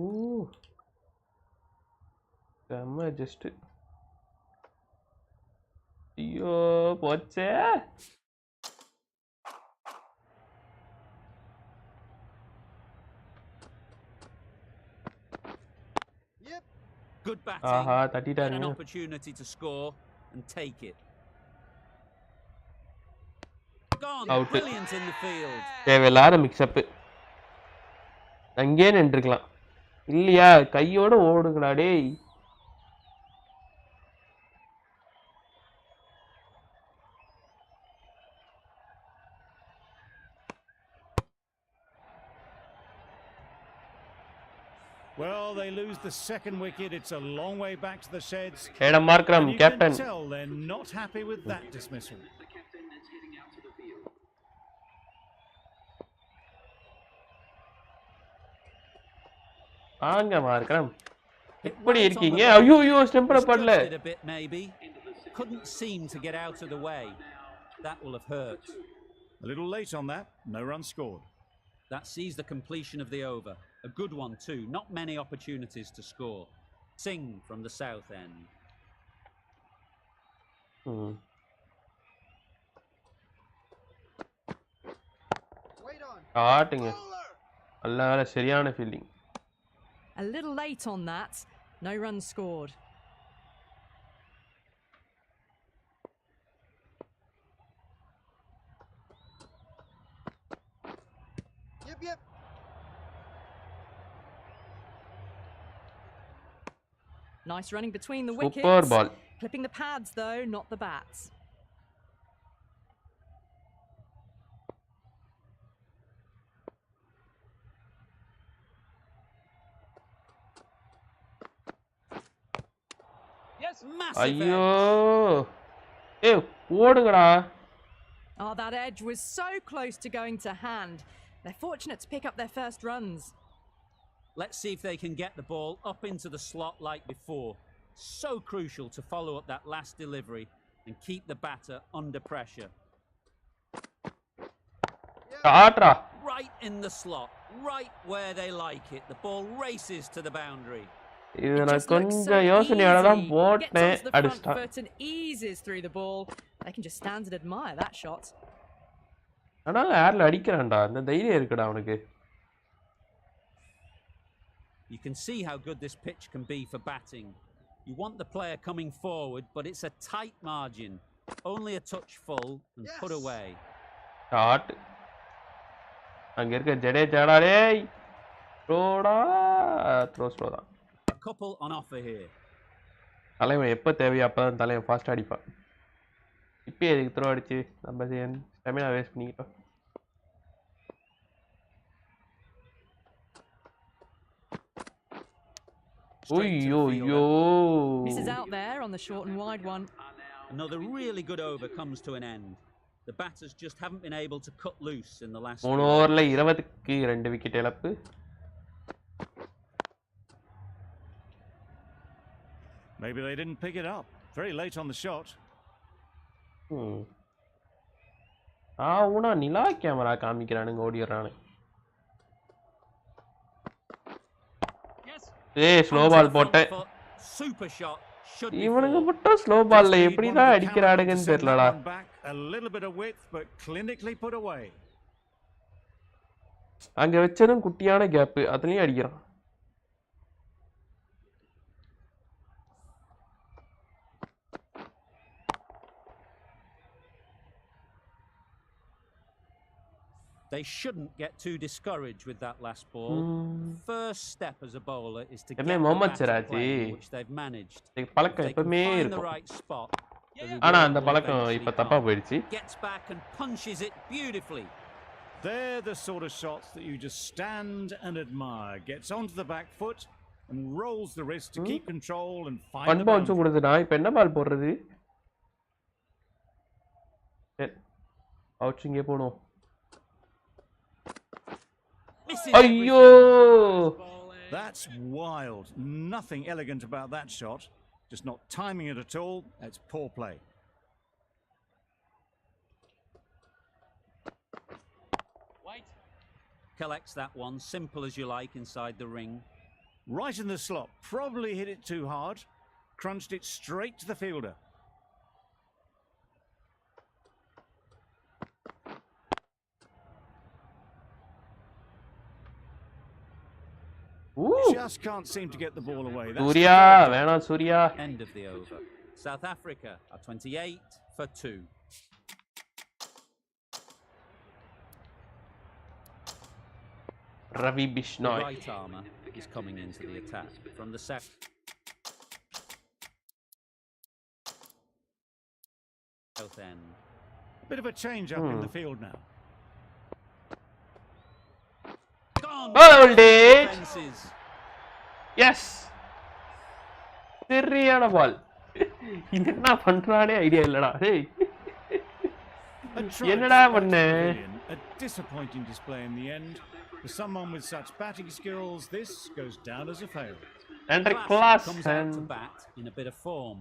Ooh. Come just. Yo, what's that? Yep. Good batting. Get an opportunity to score and take it. Gone. Out. Brilliant in the field. தேவையில்லாத mix up அங்கேயே நின்றுக்கலாம் இல்லையா கையோட ஓடுங்கடா டேய் Well, they lose the second wicket. It's a long way back to the sheds. Adam Markram, You captain. can tell they're not happy with that dismissal. ஆங்க Markram எப்படி இருக்கீங்க ஐயோ ஸ்டெம்பல படல Couldn't seem to get out of the way. That will have hurt. A little late on that. No run scored. That sees the completion of the over. A good one too. Not many opportunities to score. Singh from the south end. Wait on. ஆட்டுங்க நல்ல சரியான fielding A little late on that. No runs scored. Yep. Nice running between the wickets. Super ball. Clipping the pads though, not the bats. Yes. Massive ஐயோ edge. ஏய் ஓடுங்கடா Oh, that edge was so close to going to hand. They're fortunate to pick up their first runs. Let's see if they can get the ball up into the slot like before. So crucial to follow up that last delivery and keep the batter under pressure. ஆட்றா Right in the slot, right where they like it. The ball races to the boundary. இது It நான் just looks so கொஞ்சம் யோசனையோட தான் easy. போட்டேன் Gets onto the front அடிச்சிட்டான் foot and eases through the ball. They can just stand and admire that shot. ஆனா ஏர்ல அடிக்கிறான்டா அந்த தைரியம் இருக்குடா அவனுக்கு You can see how good this pitch can be for batting. You want the player coming forward, but it's a tight margin. Only a touch full and put away. Shot அங்க இருக்க ஜடேஜாடா டேய் த்ரோடா த்ரோ ஸ்லோ தான் A couple on offer here. தலைவன் எப்போ தேவையோ அப்போ தான் தலைவன் ஃபாஸ்ட்டாக அடிப்பான் இப்போ எதுக்கு த்ரோ அடிச்சு நம்ம ஸ்டெமினா வேஸ்ட் பண்ணிக்கிட்டோம் ஐயோ Misses out there on the short and wide one. Another really good over comes to an end. The batters just haven't been able to cut loose in the last 3 ஓவரில் 20க்கு 2 wicket இழப்பு Maybe they didn't pick it up. Very late on the shot. Una Nila camera காமிக்கிறானுங்க ஓடிடுறானு ஏய் slow பால் போட்டேன் Super shot. இவனுங்க மட்டும் slow பால்ல எப்படிதான் அடிக்கிறானுங்கன்னு தெரியலடா A little bit of width but clinically put away. அங்க வச்சதும் குட்டியான கேப் அதுலயும் அடிக்கிறான் They shouldn't get too discouraged with that last ball. First step as a bowler is to get the batter playing, which they've managed. பழக்கம் They can எப்பவுமே find the இருக்கும் right spot. ஆனா அந்த பழக்கம் இப்ப தப்பா போயிடுச்சு Gets back and punches it beautifully. They're the sort of shots that you just stand and admire. Gets onto the back foot and rolls the wrist to keep control and find the boundary. கொடுத்துடா இப்போ என்ன பால் போடுறது outs இங்கே போணும் ஐயோ That's wild. Nothing elegant about that shot. Just not timing it at all. It's poor play. Collects that one, simple as you like, inside the ring. Right in the slot. Probably hit it too hard. Crunched it straight to the fielder. Just can't seem to get the ball away. Surya, வேணா Surya. End of the over. South Africa are 28 for 2. Ravi Bishnoi. The right armour is coming into the attack from the south end. A bit of a change up in the field now. Hold it! Yes! சரியான பால். இது என்ன பண்றானே idea இல்லடா. டேய். என்னடா பண்ண? A disappointing display in the end. For someone with such batting skills, this goes down as a fail. And class comes out to bat in a bit of form.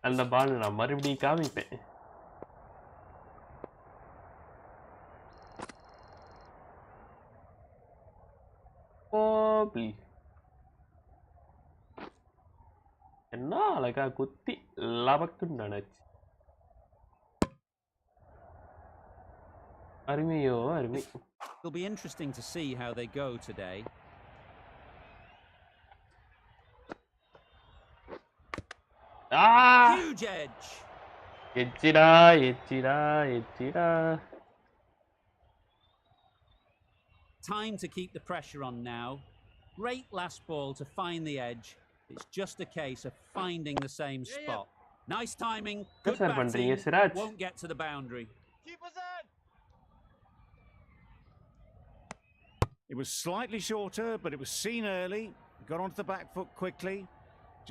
அந்த பால் நான் மறுபடியும் காமிப்பேன். Please. என்ன அழகா குத்தி லபக்குன்னு நினைச்சு அருமையோ அருமை. It'll be interesting to see how they go today. Huge edge. எச்சிடா. Time to keep the pressure on now. Great last ball to find the edge. It's just a case of finding the same spot. Nice timing. Good batting. Won't get to the boundary. It was slightly shorter, but it was seen early. Got onto the back foot quickly.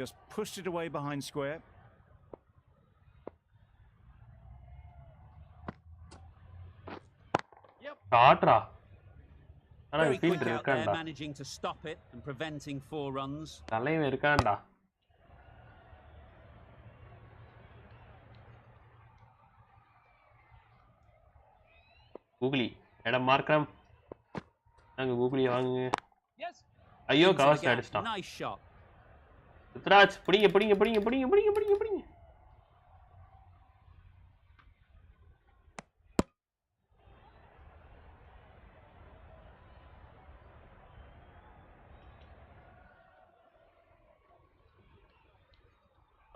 Just pushed it away behind square. Startra. Very quick out there, managing to stop it and preventing 4 runs. தலைவன் இருக்கான்டா. Googly எடம் மார்க்கம். நாங்க கூகுளியை வாங்குங்க. ஐயோ covers அடிச்சிட்டான். Nice shot. Ruturaj பிடிங்க.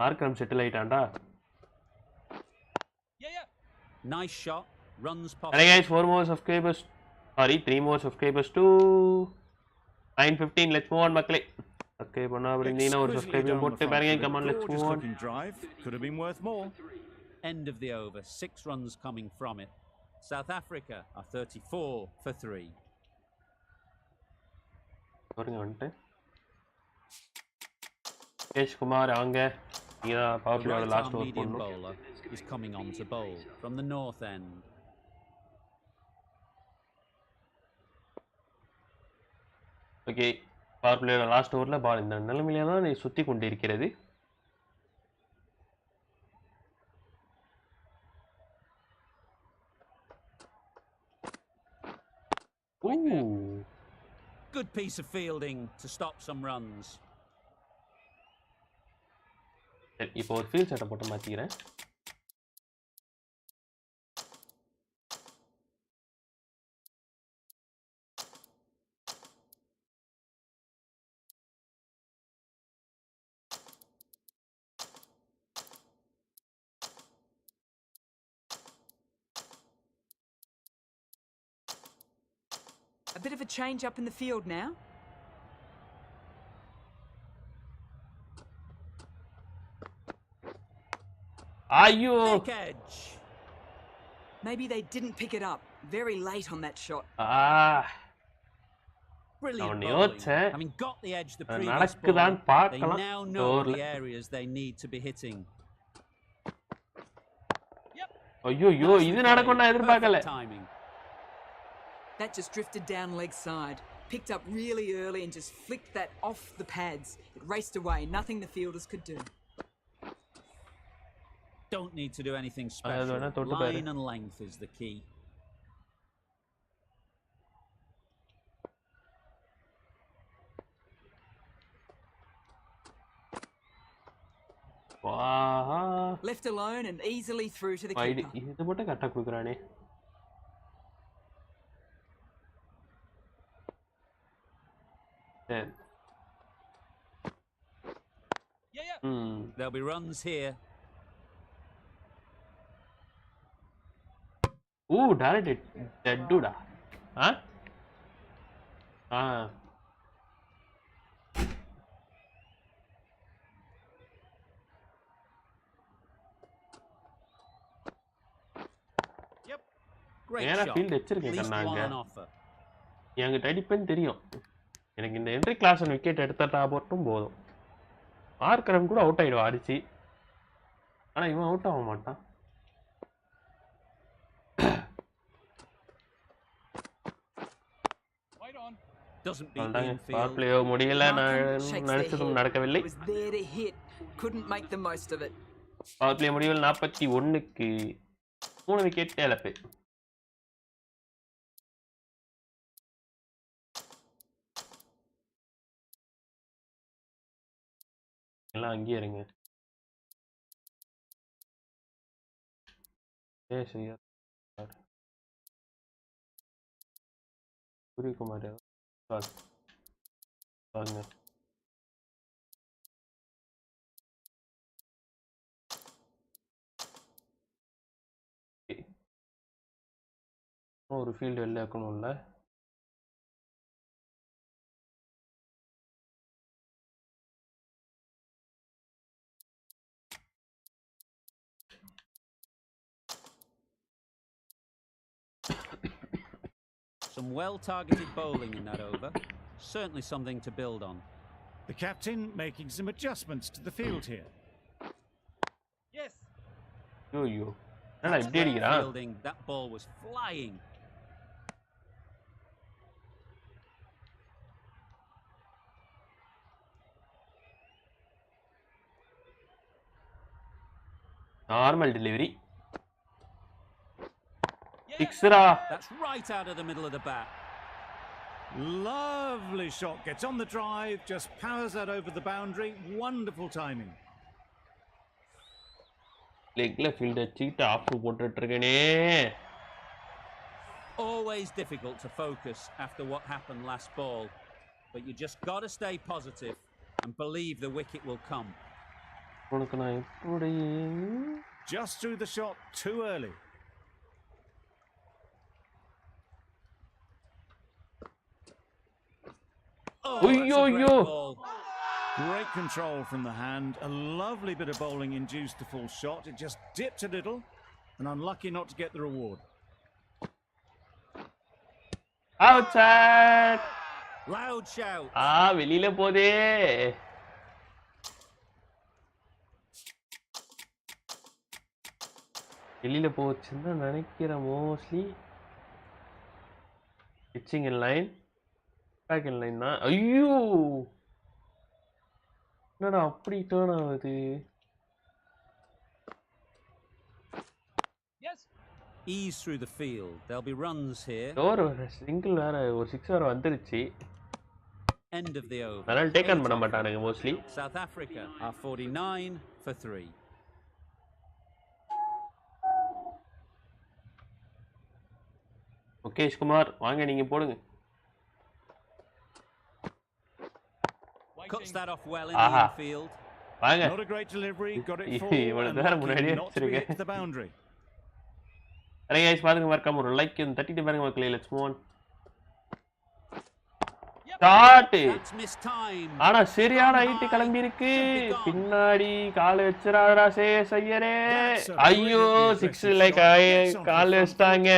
மார்க்கம் settle ஆயிட்டான்டா. Nice shot. Runs past. Hey guys, 4 more subscribers. Sorry, 3 more subscribers to 9:15. Let's move on மக்களே. Okay, பண்ணா அப்படினா ஒரு subscribe போட்டு பாருங்க. Come on, let's move on. Drive could have been worth more. End of the over. 6 runs coming from it. South Africa are 34 for 3. பாருங்க வந்துட்டு. Cash Kumar வாங்க. நீங்க பவர் பிளேயோட last over bowler is coming on to bowl from the north end. Okay, power பிளேயோட last ஓவர்ல ball இந்த நிலைமையில தான் நீ சுத்தி கொண்டிருக்கிறது. Ooh. Good piece of fielding to stop some runs. இப்போ ஒரு ஃபீல்ட் செட்டப் போட்டு மாத்திக்கிறேன். A bit of a change up in the field now. Ayo. Thick edge. Maybe they didn't pick it up. Very late on that shot. Brilliant No, bowling. no, Having got the edge the அது previous நடக்குதான்னு ball, they பார்க்கலாம். now know Door-ல. the areas they need to be hitting. ஐயோ இது நடக்கும் நான் எதிர்பார்க்கல. Perfect timing. That just drifted down leg side. Picked up really early and just flicked that off the pads. It raced away. Nothing the fielders could do. Don't need to do anything special. Line and length is the key. Left alone and easily through to the wide keeper. இது மட்டும் கரெக்டா குடுக்குறானே. சரி. There'll be runs here. Ooh, direct it. That dude. Huh? Ah. Great நேரா shot. Field வச்சிருக்கேன் Least கண்ணாங்க. one on offer. என்கிட்ட அடிப்பேன்னு தெரியும். எனக்கு இந்த என்ட்ரி கிளாஸ் விக்கெட் எடுத்துட்டா மட்டும் போதும். ஆர்கரம் கூட அவுட் ஆயிடுவா அடிச்சு. ஆனா இவன் அவுட் ஆக மாட்டான். Doesn't beat the infield. Power play முடியல, நான் நினைச்சதும் நடக்கவில்லை. It was there to hit. Couldn't make the most of it. Power play முடிவில் 41க்கு 3 விக்கெட் இழப்பு. எல்லாம் அங்கேயே இருங்க. சூரியகுமார் வாங்க. ஒரு ஃபீல்டு வெளில இருக்கணும்ல. Some well-targeted bowling in that over. Certainly something to build on. The captain making some adjustments to the field here. Yes. ஐயோ என்னடா இப்படி அடிக்கிறான். Fielding, that ball was flying. Normal delivery. சிக்ஸரா. That's right out of the middle of the bat. Lovely shot, gets on the drive, just powers that over the boundary. Wonderful timing. லெக்ல field வச்சிட்டு off போட்டுட்டு இருக்கேனே. Always difficult to focus after what happened last ball, but you just got to stay positive and believe the wicket will come. உனக்கு நான் எப்படி Just threw the shot too early. Oh, that's a great ball. Great control from the hand. A lovely bit of bowling induced the full shot. It just dipped a little and unlucky not to get the reward. outside. Loud shout. வெளியில போதே. வெளியில போச்சுன்னு நினைக்கிறேன் mostly. Pitching in line, back in line தான். ஐயோ என்னடா அப்படி turn ஆகுது. Ease through the field. There'll be runs here. ஒரு சிங்கிள் வேற, ஒரு 6 வேற வந்துருச்சு. End of the over. அதனால டேக் ஆன் பண்ண மாட்டானுங்க mostly. South Africa are 49 for 3. Mukesh Kumar வாங்க நீங்க போடுங்க. Cuts that off well in the infield. வாங்க. Not a great delivery, got it full இவன and வேற முன்னாடியே not to வச்சிருக்கேன். hit the boundary. Array guys பாருங்க, மறக்காம ஒரு லைக் தட்டிட்டு பாருங்க மக்களே. Let's move on. ஸ்டார்ட். ஆனா சரியான ஹைட் கிளம்பி இருக்கு. பின்னாடி கால் வச்சிராதடா செய்யரே. ஐயோ 6 லைக் கால் வச்சாங்க.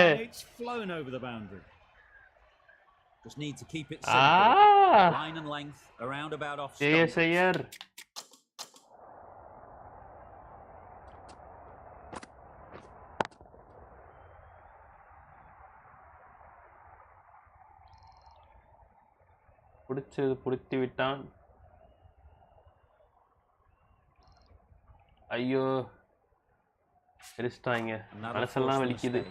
Just need to keep it simple. Line and length around about off stump. செய்யர். பிடிச்சது பிடித்து விட்டான். ஐயோ எரிச்சிட்டாங்க, மனசெல்லாம் வலிக்குது.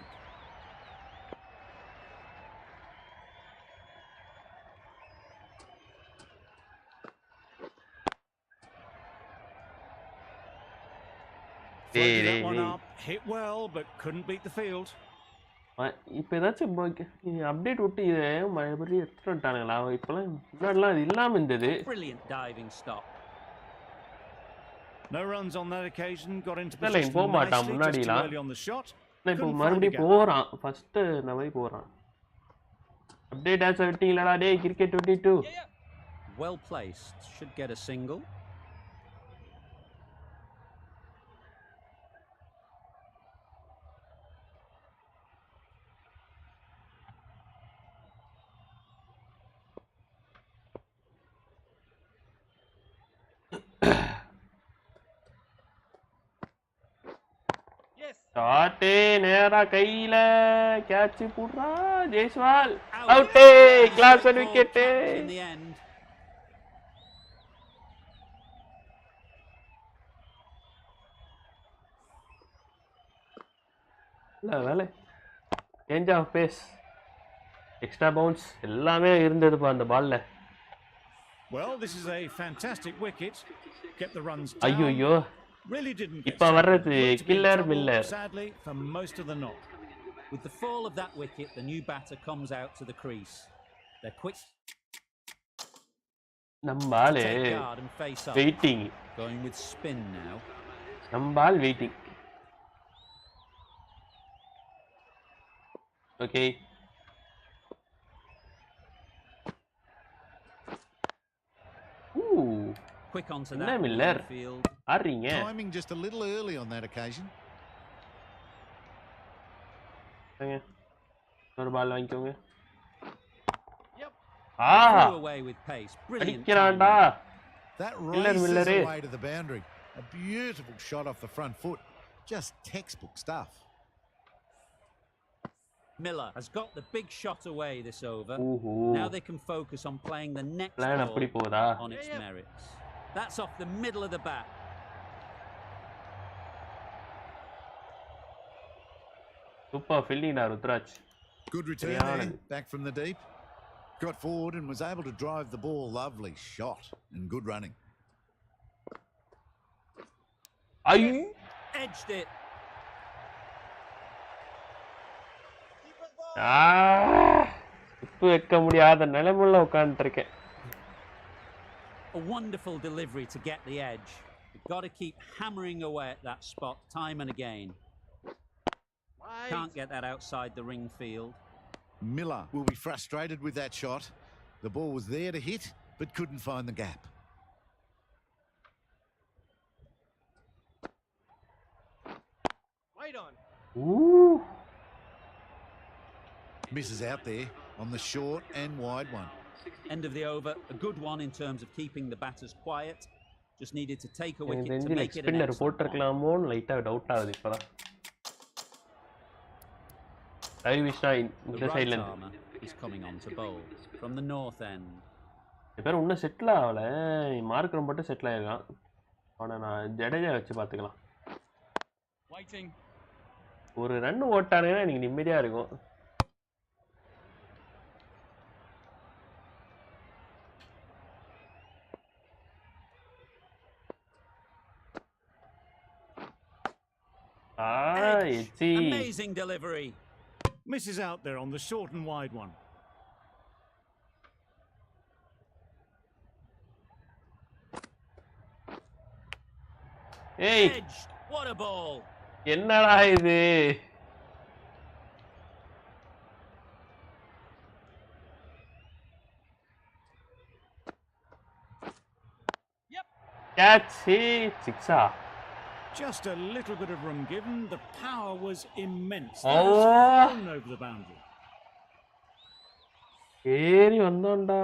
Loaded that one up, hit well, but couldn't beat the field. இப்போ ஏதாச்சும் அப்டேட் விட்டு இதை மறுபடியும் எடுத்துட்டு வந்துட்டானுங்களா? இப்போலாம் முன்னாடிலாம் இது இல்லாமல் இருந்தது. Brilliant diving stop. No runs on that occasion. Got into இல்ல போக மாட்டான் முன்னாடிலாம். இப்போ மறுபடியும் போறான். ஃபர்ஸ்ட் இந்த மாதிரி போறான். அப்டேட் ஆச்சு விட்டீங்களா டேய் cricket 22. Well placed. Should get a single. Shot நேரா கையில கேட்ச் புடுறா ஜெய்ஸ்வால் அவுட் கிளாஸ் விக்கெட். இல்ல வேலை change of pace extra bounce எல்லாமே இருந்ததுப்பா அந்த பால்ல. Well, this is a fantastic wicket. Kept the runs down. ஐயோ Really didn't get இப்ப வர்றது killer Miller. Sadly for most of the knock. With the fall of that wicket, the new batter comes out to the crease. They're quick. நம்பாலே waiting. Going with spin now. நம்பால் waiting. Okay. Quick onto that Miller field. Timing just a little early on that occasion. ஒரு பால் வாங்கிக்கோங்க. Threw away with pace. Brilliant. That races away to the boundary. A beautiful shot off the front foot. Just textbook stuff. Miller has got the big shot away this over. Now they can focus on playing the next ball on its merits. That's off the middle of the bat. Super fielding now, Rutraj. Good return there, back from the deep. Got forward and was able to drive the ball. Lovely shot and good running. Edged it. இப்போ வைக்க முடியாத நிலைமையில உட்கார்ந்துருக்கேன். A wonderful delivery to get the edge. You've got to keep hammering away at that spot time and again. Can't get that outside the ring field. Miller will be frustrated with that shot. The ball was there to hit, but couldn't find the gap. Wait on. Ooh. Misses out there on the short and wide one. End of the over. A good one in terms of keeping the batters quiet. Just needed to take a wicket to make it an excellent one. லைட்டா doubt ஆகுது இப்பதான். இந்த சைடுல is coming on to bowl from the north end. பேர் இன்னும் settle ஆகல. Marker மட்டும் settle ஆயிருக்கான். அவனை நான் ஜடேஜா வச்சு பார்த்துக்கலாம். ஒரு ரன் ஓட்டானேன்னா எனக்கு நிம்மதியா இருக்கும். Amazing delivery. Misses out there on the short and wide one. Hey, edged. What a ball. என்னடா இது? Catch it, sixer. Just a little bit of room given. The power was immense. Oh, over the boundary. ஏறி வந்தோம்டா.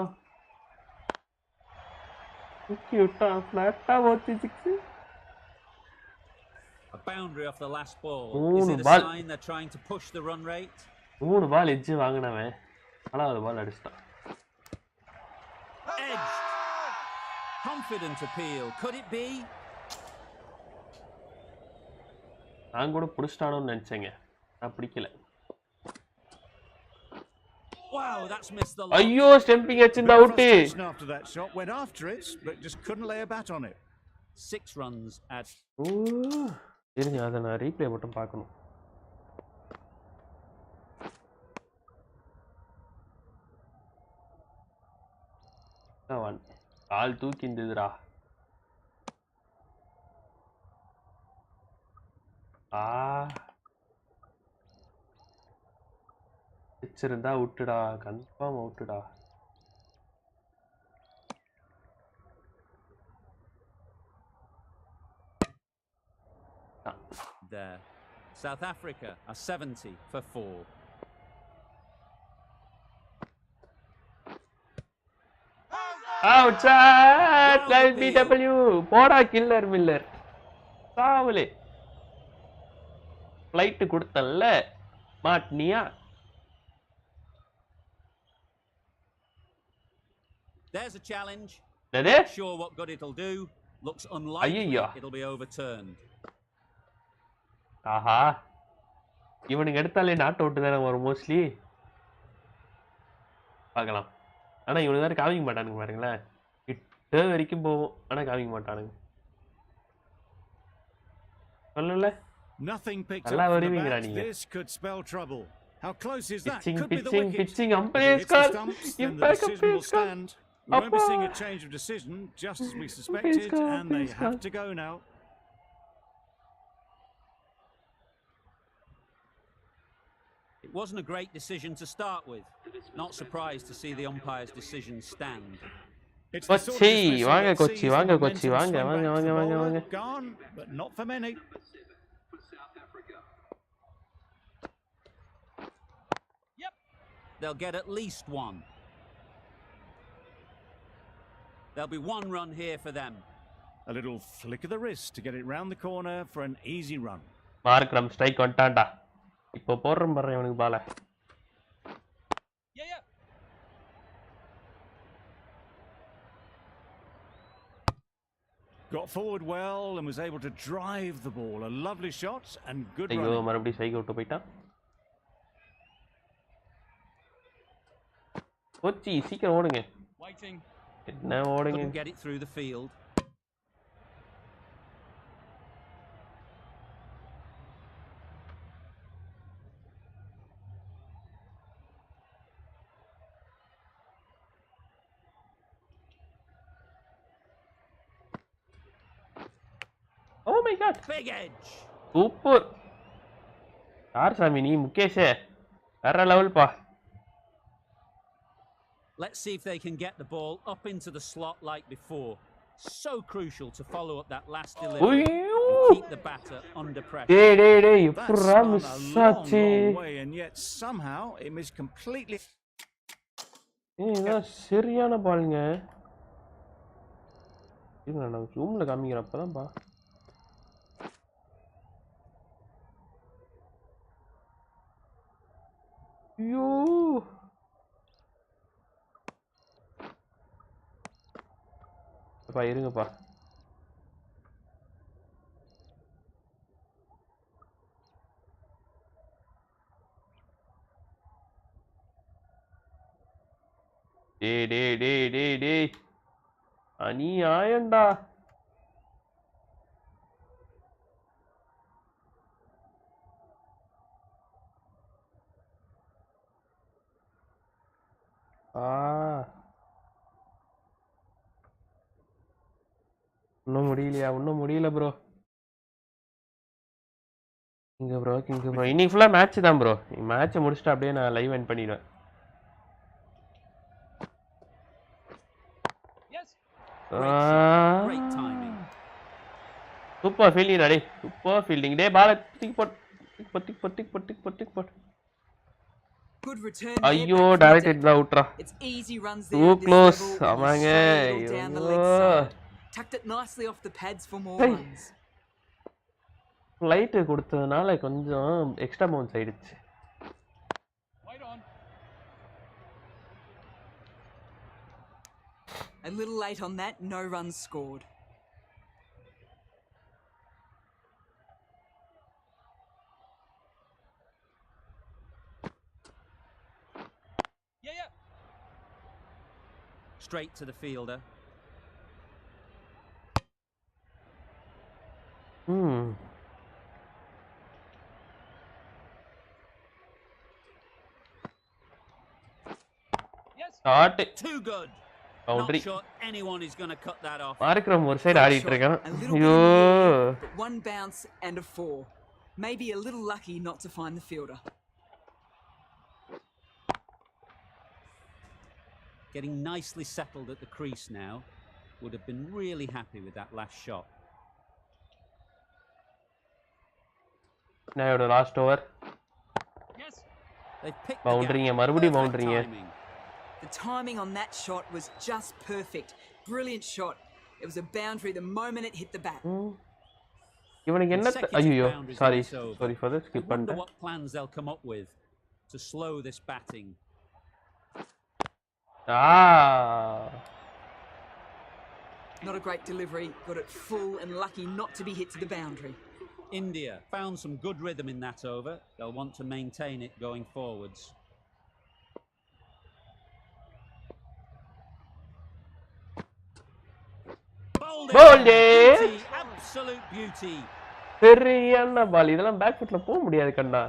கியூட்டா ஃப்ளாட்டா போச்சு six. A boundary off the last ball. Is it a sign they're trying to push the run rate? மூணு பால் edge வாங்குனவன் நாலாவது பால் அடிச்சிட்டான். Edged. Confident appeal. Could it be? நான் கூட புடிச்சிட்டானோன்னு நினைச்சேங்க. நான் பிடிக்கல. Wow, that's missed the line. ஐயோ ஸ்டம்பிங் அடிச்சிருந்தா out. After that shot went after it but just couldn't lay a bat on it. 6 runs at இருங்க அதை நான் ரீப்ளே மட்டும் பார்க்கணும். கால் தூக்கி இருந்ததுடா. வச்சிருந்தா விட்டுடா, confirm விட்டுடா. There. South Africa are 70 for 4. Outside! LBW! போடா கில்லர் மில்லர். சாவலே. ஃளைட் கொடுத்தல்ல. மாட்னியா? There's a challenge. Not sure what good it'll do. Looks unlikely it'll be overturned. ஆஹா. இவனுக்கு எடுத்தாலே நாட் அவுட் தானே வரும் மோஸ்ட்லி. பார்க்கலாம். ஆனா இவனுக்கு தான் காமிக்க மாட்டானுங்க பாருங்களேன். கிட்ட வரைக்கும் போவோம். ஆனா காமிக்க மாட்டானுங்க. சொல்லல. Nothing picked நல்லா up from the வருவீங்கடா bat. நீங்க. This could spell trouble. How close is that? Pitching, Could be the pitching, wicket. pitching. Umpire If it's the score. stumps, then the Impact decision will umpire score. stand. We won't be seeing a change of decision, just as we suspected, score, and they score. have to go now. It wasn't a great decision to start with. Not surprised to see the umpire's decision stand. It's the sort of Kochi, dismissal வாங்க that Kochi, sees the வாங்க Kochi, momentum வாங்க swing வாங்க back வாங்க to the வாங்க bowler. வாங்க. Gone, but not for many. Yep. They'll get at least one. There'll be one run here for them. A little flick of the wrist to get it round the corner for an easy run. Markram strike வந்துட்டான்டா. இப்போ போடுறேன் பாரு இவனுக்கு பால. Yeah. Got forward well and was able to drive the ball. A lovely shot and good ஐயோ running. மறுபடியும் strike விட்டு போயிட்டான். கொச்சி சீக்கிரம் ஓடுங்க. Waiting. என்ன ஓடுங்க. Couldn't get it through the field. Oh my god. Big edge. Super. யார் சாமி நீ முகேஷ்? வேற லெவல் பா. Let's see if they can get the ball up into the slot like before. So crucial to follow up that last delivery and keep the batter under pressure. டேய் That's எப்பறா spun miss a long, ஆச்சு. long way, and yet somehow it missed completely. இதான் சரியான பாலுங்க. இருங்க நான் ஜூம்ல காமிக்கிறேன் அப்பதான் பா. ஐயோ அப்பா இருங்கப்பா. டேய் அனி ஆயண்டா. இன்னும் முடியல ப்ரோ. இங்க ப்ரோ இன்னைக்கு ஃபுல்லா மேட்ச் தான் ப்ரோ. மேட்சை முடிச்சுட்டு அப்படியே நான் லைவ் எண்ட் பண்ணிடுவேன். Great timing. சூப்பர் ஃபீல்டிங் டேய். சூப்பர் ஃபீல்டிங் டேய். பால தூக்கி போட். Good return. ஐயோ டைரக்ட் தான் அவுட்ரா. It's easy runs Too there at this close. level, and ஆமாங்க. straight all down the leg ஐயோ. side. Tucked it nicely off the pads for more Hey. runs. Light கொடுத்ததுனால கொஞ்சம் extra bounce ஆயிடுச்சு. Wait on. A little late on that, no runs scored. Yeah. Straight to the fielder. Start. Too good. Boundary. Not sure anyone is going to cut that off. Markram ஒரு side ஆடிட்டு இருக்கான். A little bit in the air, but one bounce and a 4. Maybe a little lucky not to find the fielder. Getting nicely settled at the crease now. Would have been really happy with that last shot. Now the last over. Yes. They picked Boundary the மறுபடியும் perfect boundary. timing. The timing on that shot was just perfect. Brilliant shot. It was a boundary the moment it hit the bat. இவனுக்கு என்ன ஐயோ sorry for the skip I wonder பண்ணிட்டேன். what plans they'll come up with to slow this batting. Not a great delivery. Got it full and lucky not to be hit to the boundary. India found some good rhythm in that over. They'll want to maintain it going forwards. Bowled it! Beauty, absolute beauty. சரியான பால். இதெல்லாம் back ஃபுட்ல போக முடியாது கண்ணா.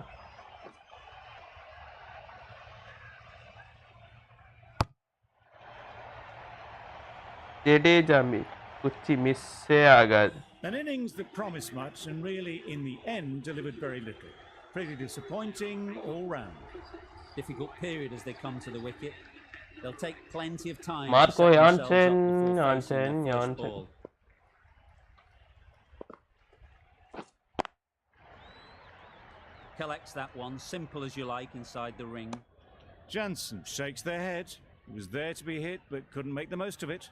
ஜடேஜாமி குச்சி மிஸ்ஸே ஆகாது. An innings that promised much and really in the end delivered very little. Pretty disappointing all round. Difficult period as they come to the wicket. They'll take plenty of time. Marco to set Jansen, themselves up before facing their first Jansen. ball. Collects that one, simple as you like, inside the ring. Jansen shakes their head. He was there to be hit but couldn't make the most of it.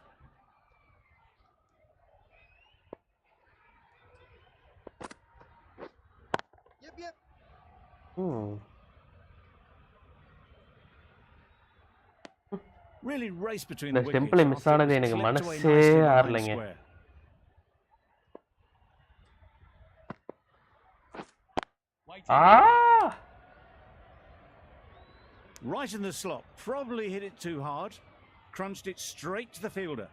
Really race between the இந்த wickets. Temple miss after it ஆனது was எனக்கு clipped away மனசே nicely behind ஆறலைங்க. square. Right in the slot. Probably hit it too hard. Crunched it straight to the fielder.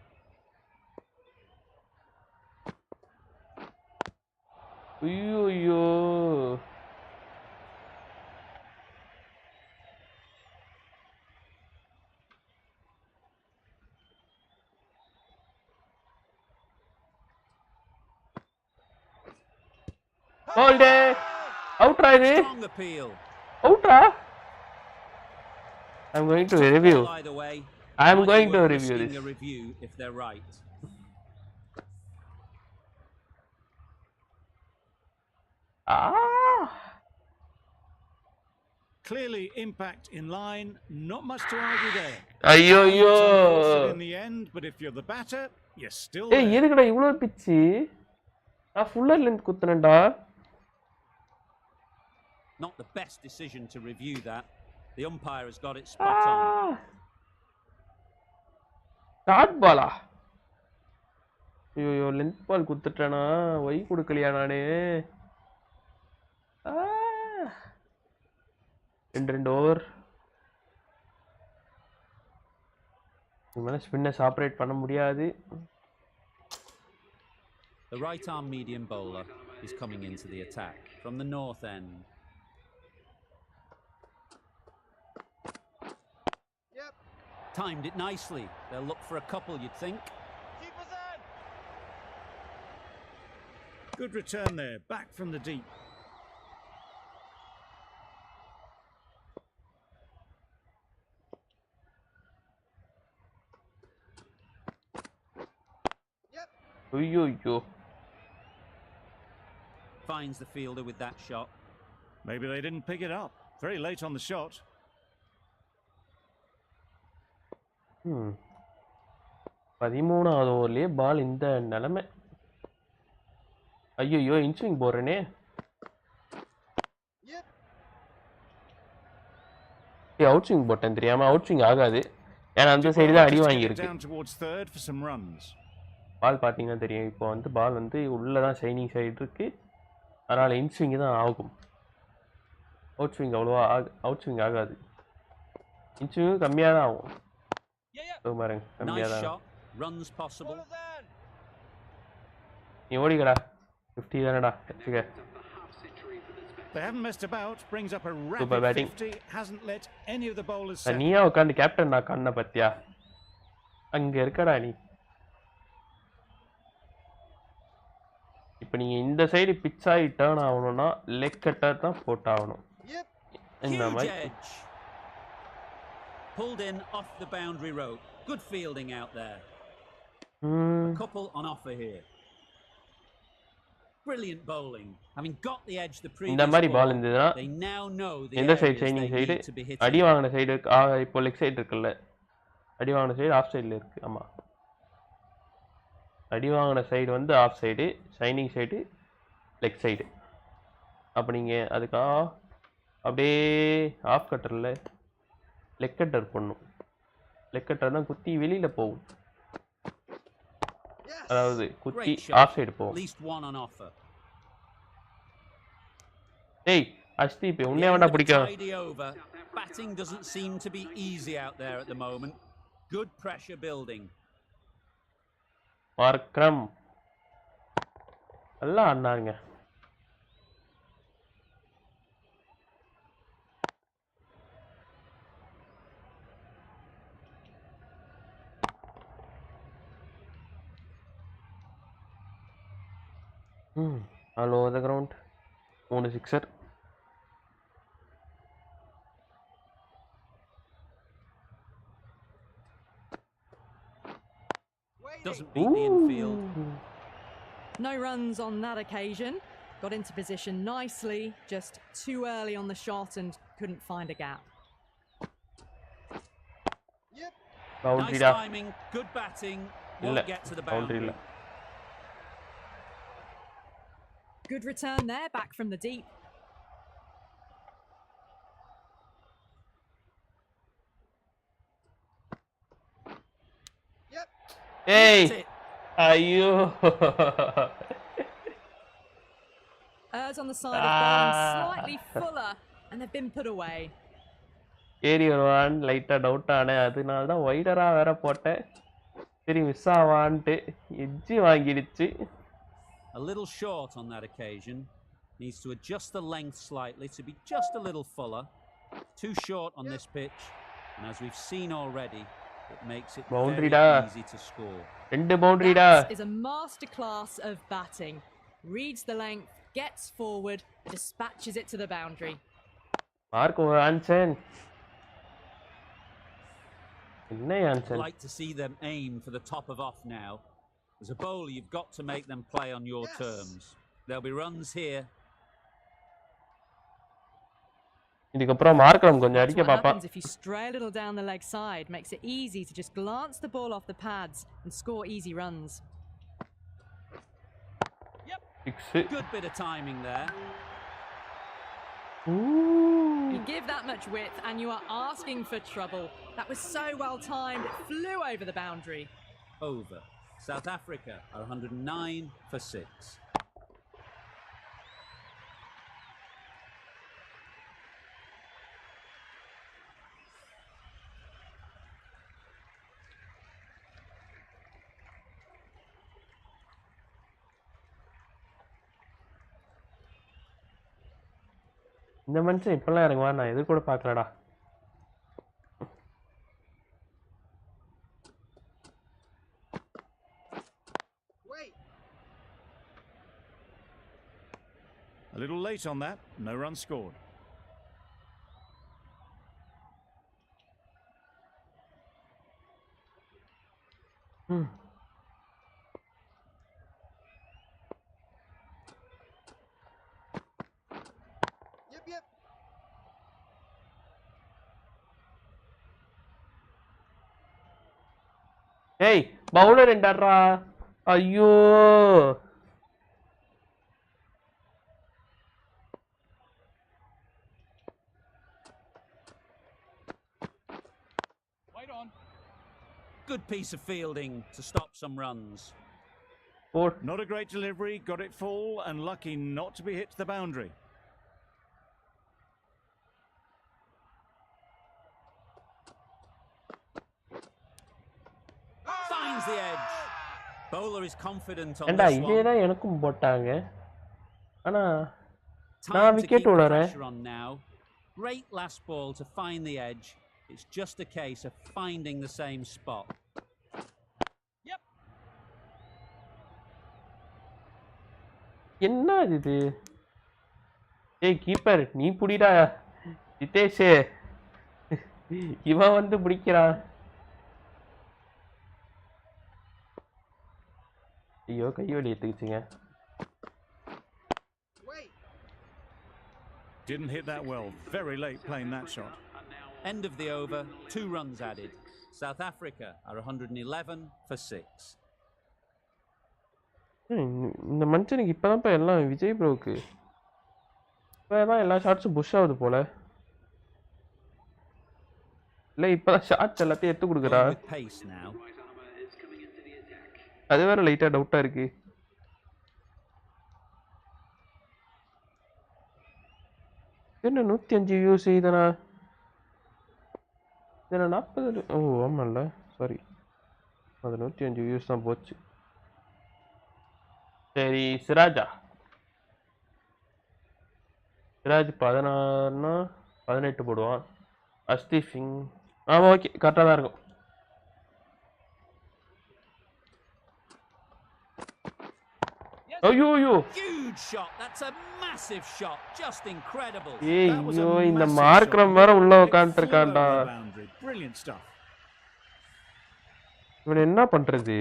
ஐயோ Bowled it. Outra இது. Strong appeal. Outra. I'm going to review. Either way, I'm might be going to worth review risking this. a review if they're right. Clearly impact in line. Not much to argue there. ஐயோ Unfortunate in the end, but if you're the batter, you're still ஏய் there. எதுக்குடா இவ்வளவு பிச்சு? நான் fuller length குத்துனேன்டா. Not the best decision to review that. The umpire has got it spot on. Short Bala? ஐயோ length பால் குத்துட்டேனா? Y கொடுக்கலையா நானு? ரெண்டு ஓவர். இவனால ஸ்பின்னை ஆப்ரேட் பண்ண முடியாது. The right arm medium bowler is coming into the attack from the north end. Timed it nicely. They'll look for a couple, you'd think. Good return there. Back from the deep. ஐயோ Finds the fielder with that shot. Maybe they didn't pick it up. Very late on the shot. 13வது ஓவர்லயே பால் இந்த நிலைமை. ஐயோ inswing போறேனே. Out swing போட்டேன் தெரியாம. Out swing ஆகாது. ஏன்னா அந்த சைடு தான் அடி வாங்கியிருக்கு. Down towards third for some runs. பால் பார்த்தீங்கன்னா தெரியும். இப்போ வந்து பால் வந்து உள்ளதான் ஷைனிங் சைடு இருக்கு. அதனால இன்ஸ்விங் தான் ஆகும். அவுட் ஸ்விங் அவ்வளோவா அவுட் ஸ்விங் ஆகாது. இன்ஸ்விங் கம்மியாக தான் ஆகும். பாருங்க கம்மியாக Nice தான். shot. Runs possible. நீ ஓடிக்கடா. 50 தானடா. வச்சுக்க. They haven't messed about. Brings up a Super rapid batting. 50. Hasn't let any of the bowlers settle. நீயா உட்காந்து கேப்டன் நான் கண்ண பத்தியா அங்க இருக்கடா நீ இப்போ நீங்க இந்த சைடு பிட்ச் ஆகி டர்ன் ஆகணும்னா லெக் கட்டர் தான் போட்டாகணும் இந்த மாதிரி Pulled in off the boundary rope. Good fielding out there. A couple on offer here. Brilliant bowling. Having got the edge the previous இந்த மாதிரி பால் ball, இருந்ததுனா they now know the இந்த side areas signing they side need to be அடி hitting. வாங்குன side இப்போ leg side இருக்குல்ல அடி வாங்குன சைடு ஆஃப் சைடுல இருக்கு ஆமா அடி வாங்குன சைடு வந்து off side shining side leg side அப்போ நீங்கள் அதுக்கா அப்படியே ஆஃப் கட்டரில் லெக் கட்டர் பண்ணும் லெக் கட்டர் தான் குத்தி வெளியில் போகும் அதாவது குத்தி ஆஃப் சைடு போகும் ஏய் அஷ்தீப் உன்னைய வேண்டாம் பிடிக்கும் Batting doesn't seem to be easy out there at the moment. Good pressure building. Markram நல்லா ஆடினாங்க all over the ground 3 sixer Doesn't beat the infield. No runs on that occasion. Got into position nicely, just too early on the shot and couldn't find a gap. Nice timing, good batting. Won't get to the boundary. Good return there, back from the deep. Hey! Ayyo! Errs on the side of bowling slightly fuller, and they've been put away. ஏறி வருவான் லைட்டாக doubt ஆனேன் அதனால தான் ஒய்டராக வேற போட்டேன் சரி miss ஆவான்ட்டு எஜ்ஜி வாங்கிடுச்சு A little short on that occasion. Needs to adjust the length slightly to be just a little fuller. Too short on this pitch, and as we've seen already, it makes it very easy to score. That is a masterclass of batting. Reads the length, gets forward, dispatches it to the boundary. Marco Hansen. I'd like to see them aim for the top of off now. As a bowler, you've got to make them play on your terms. There'll be runs here. இதுக்கப்புறம் மார்க்கம் கொஞ்சம் அடிக்க பாப்பான் If you stray a little down the leg side, makes it easy to just glance the ball off the pads and score easy runs. Good bit of timing there. You give that much width and you are asking for trouble. That was so well timed, it flew over the boundary. Over. South Africa are 109 for 6. இந்த மனுஷன் இப்பெல்லாம் இறங்குவா நான் எது கூட பார்க்கலடா A little late on that, no run scored. ஏய் bowler என்றாரா ஐயோ Good piece of fielding to stop some runs. Not a great delivery, got it full and lucky not to be hit to the boundary. Finds the edge. Bowler is confident on ஏண்டா this இதே one. தான் எனக்கும் போட்டாங்க ஆனா Time to wicket keep the holder, pressure on now. Great last ball to find the edge. It's just a case of finding the same spot. Yep. என்ன இது? ஏய் keeper நீ புடிடா. ஜிதேஷ் இவன் வந்து பிடிக்கிறான். ஐயோ கையோடி எடுத்துக்கிச்சுங்க. Didn't hit that well. Very late playing that shot. End of the over, 2 runs added. South Africa are 111 for 6. இந்த மனுஷனுக்கு இப்பதான்ப்பா எல்லாம் விஜய் ப்ரோக்கு. இப்பதான் எல்லா ஷாட்ஸும் புஷ் ஆகுது போல. இல்ல இப்பதான் ஷாட்ஸ் எல்லாத்தையும் எடுத்து கொடுக்குறா. With pace now. அது வேற லைட்டா டவுட்டா இருக்கு. என்ன 105 வியூஸ் இதனா? இதனா 40 ஓ ஆமால்ல சாரி. அது 105 வியூஸ் தான் போச்சு. சரி சிராஜா. சிராஜ் 16னா 18 போடுவான். அஸ்தீப் சிங் ஆமா ஓகே கரெக்டாக தான் இருக்கும். ஐயோ ஐயோ Huge shot. That's a massive shot. Just incredible. ஏய் That was a ஐயோ இந்த massive மார்க்ரம் shot. வேற உள்ள It flew உட்காந்துருக்கான்டா. over the boundary. Brilliant stuff. இவன் என்ன பண்றது?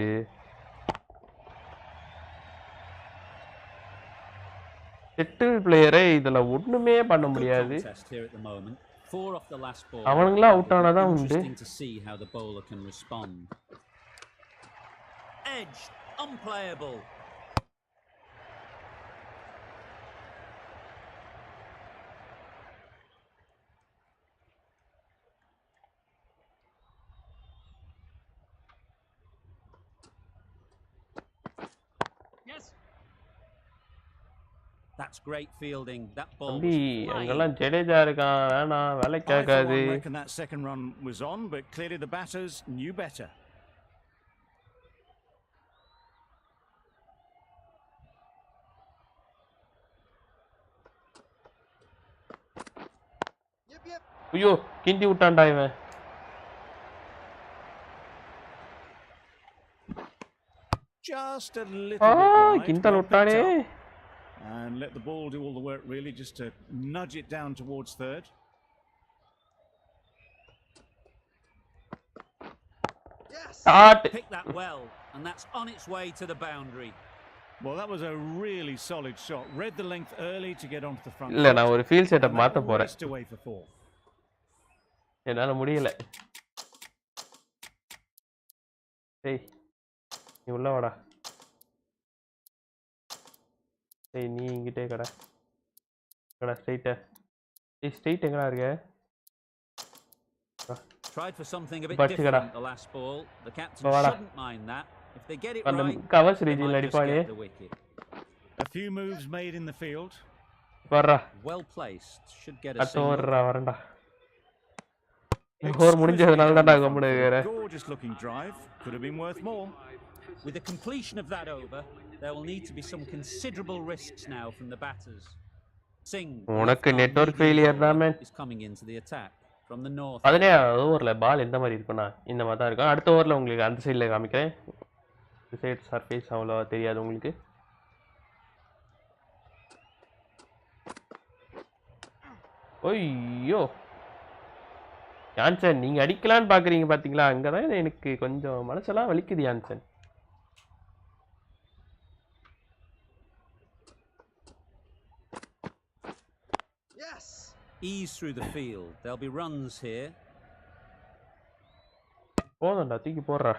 செட்டில் பிளேயரை இதுல ஒண்ணுமே பண்ண Good முடியாது. contest here at the moment. 4 off the last ball. அவனுங்களா அவுட் ஆனாதான் உண்டு. Interesting to see how the bowler can respond. Edge unplayable. Yes. That's great fielding. That ball was தம்பி flying. அங்கெல்லாம் ஜடேஜா இருக்கான். வேணாம் வேலைக்கு I for ஆகாது. one reckon that second run was on, but clearly the batters knew better. ஐயோ கிண்டி விட்டான்டா இவன். Just a little bit wide. கிண்டல் well விட்டானே. picked up. And let the ball do all the work really, just to nudge it down towards third. Start. Picked that well, and that's on its way to the boundary. Well, that was a really solid shot. Read the length early to get onto the front. இல்ல foot, நான் ஒரு field and setup that மாத்த போறேன். raced away for 4. என்னால முடியல. ஏய் நீ உள்ள வாடா. ஏய் நீ இங்கிட்டே கடை. கடை ஸ்ட்ரைட்டா. ஏய் ஸ்ட்ரைட் எங்கடா இருக்க? Tried for something a bit But different the last ball. The captain shouldn't mind that. If they get it அந்த right, covers they ரீஜியன்ல might just அடிப்பானே. get the wicket. A few moves made in the field. வர்றா. Well placed. Should get a அடுத்த single. ஓவர்ரா வரேன்டா. Over முடிஞ்சதுனால தான் நான் கம்முனு இருக்கறேன். Gorgeous looking drive. Could have been worth more. With the completion of that over, there will need to be some considerable risks now from the batters. Singh, உனக்கு network failure தான் man. is coming into the attack from the north. 17வது ஓவர்ல பால் எந்த மாதிரி இருக்கும்னா இந்த மாதிரி தான் இருக்கும். அடுத்த ஓவர்ல உங்களுக்கு அந்த சைடுல காமிக்கிறேன். இந்த சைடு சர்ஃபேஸ் அவ்வளோ தெரியாது உங்களுக்கு. ஐயோ யான்சன் நீங்க அடிக்கலான்னு பாக்குறீங்க பாத்தீங்களா? அங்கதான் எனக்கு கொஞ்சம் மனசெல்லாம் வலிக்குது Jansen. Ease through the field. There'll be runs here. போதும்டா தூக்கி போடுறா.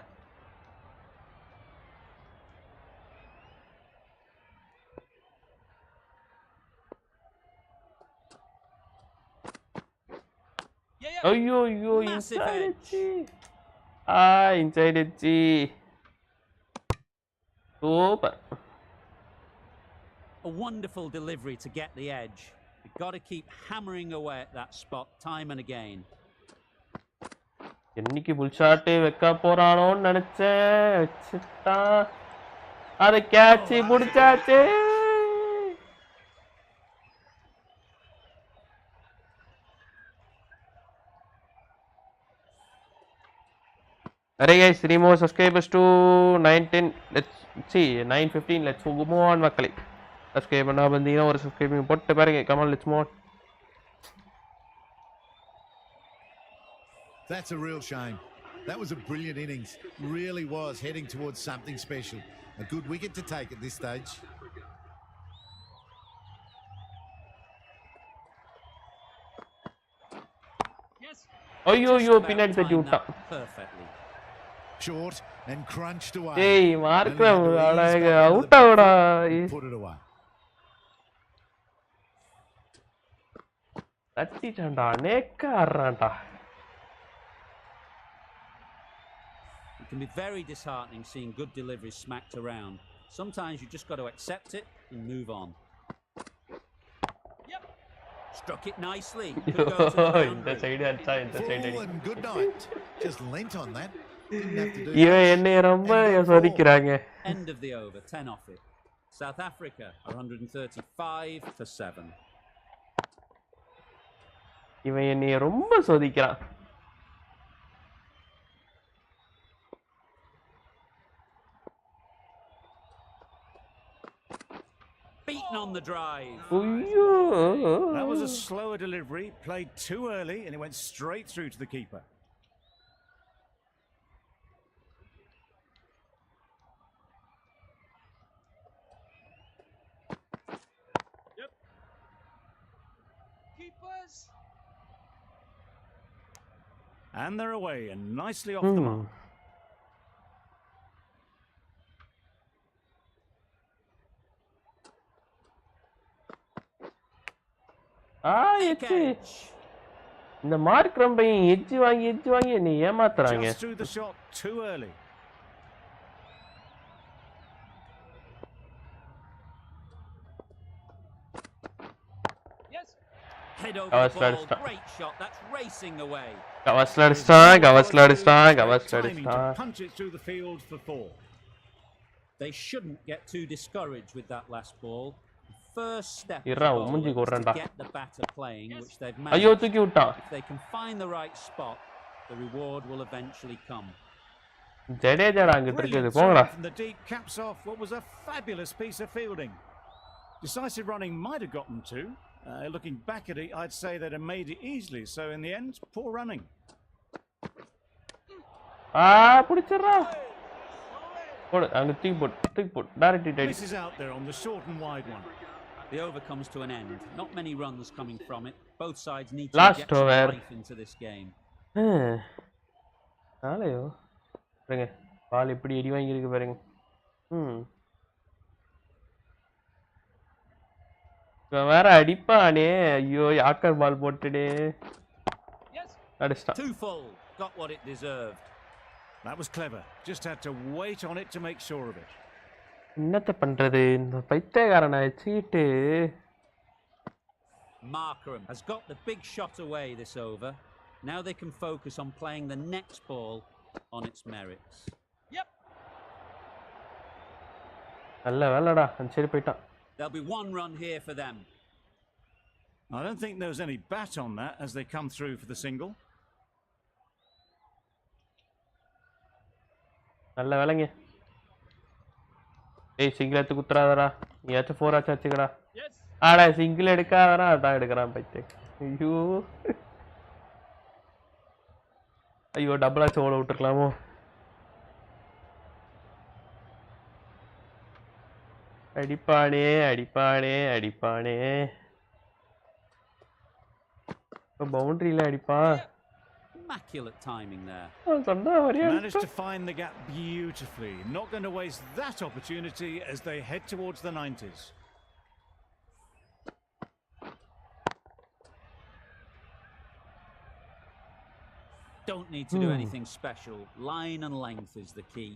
ஐயோ ஐயோ inside edge. Inside edge. Super. A wonderful delivery to get the edge. You've got to keep hammering away at that spot time and again. என்னைக்கு pull shot வைக்க போறானோன்னு நினைச்சேன். வச்சுட்டான். அதை கேட்சி முடிச்சாச்சு. Alright guys, 3 more subscribers to 910. Let's see, 915. Let's move on மக்களே. Subscribe பண்ணா வந்தீங்கன்னா ஒரு subscribe போட்டு பாருங்க. Come on, let's move on. That's a real shame. That was a brilliant innings. Really was heading towards something special. A good wicket to take at this stage. Yes. ஐயோ பின்னாடி தட்டி விட்டான். Perfectly. Short and crunched away. ஏய் Markram Only had to அழகா ease back out into the ஆவுடா. and put it away. தட்டிட்டான்டா நேக்க ஆடுறான்டா. It can be very disheartening seeing good deliveries smacked around. Sometimes you just got to accept it and move on. Yep. Struck it nicely. Could go to the இந்த boundary. Side அடிச்சா இந்த side Full அடி. and good night. Just leant on that. Didn't have to do இவன் much. என்னைய ரொம்ப And go சொதிக்கிறாங்க. End of the over, 10 off it. South Africa are 135 for 7. இவன் என்னைய ரொம்ப சொதிக்கிறான். Beaten on the drive. ஐயோ That was a slower delivery, played too early, and it went straight through to the keeper. Keepers. And they're away and nicely off the mark. எச்சு இந்த mark ரொம்ப எஜ்ஜி வாங்கி என்னை ஏமாத்துறாங்க. Just threw the shot too early. Yes. Head over Gavaskar the ball. aடிச்சிட்டான். Great shot. That's racing away. கவஸ்ல அடிச்சிட்டான். Timing to punch it through the field for 4. They shouldn't get too discouraged with that last ball. The first step of the இருடா, bowler மூஞ்சி is to கொர்றேன்டா. get the batter playing, which they've ஐயோ managed. தூக்கி விட்டான். If they can find the right spot, the reward will eventually come. ஜடேஜாடா அங்கிட்டு இருக்குது. Brilliant போங்கடா. serve from the deep caps off what was a fabulous piece of fielding. Decisive running might have gotten to. Looking back at it, I'd say they'd have made it easily. So in the end, poor running. பிடிச்சிடுறா. போடு அங்க தூக்கி போடு. Direct hit அடி. Misses out there on the short and wide one. The over comes to an end. Not many runs coming from it. Both sides need to Last get some over. life into this game. நாளையோ பாருங்க பால் எப்படி அடி வாங்கியிருக்கு பாருங்க. இவன் வேற அடிப்பானே. ஐயோ yorker பால் போட்டுடே. Yes. அடிச்சிட்டான். Too full. Got what it deserved. That was clever. Just had to wait on it to make sure of it. என்னத்த பண்றது இந்த பைத்தியக்காரனை சீட்டு. Markram has got the big shot away this over. Now they can focus on playing the next ball on its merits. Yep. நல்ல வேலைடா அந்த side போயிட்டான். There'll be 1 run here for them. I don't think there was any bat on that as they come through for the single. நல்ல வேலைங்க. ஏய் single எடுத்து குத்துறாதடா. நீயாச்சும் 4 ஆச்சு வச்சுக்கடா. Yes. ஆடா single எடுக்காதடா. அதான் எடுக்கிறான் பைத்தியம். ஐயோ ஐயோ டபுளாச்சும் ஓட விட்டுருக்கலாமோ. அடிப்பானே. இப்போ பவுண்டரியில் அடிப்பான். Immaculate timing there. சொன்னா வரையா. Managed to find the gap beautifully. Not going to waste that opportunity as they head towards the 90s. Don't need to do anything special. Line and length is the key.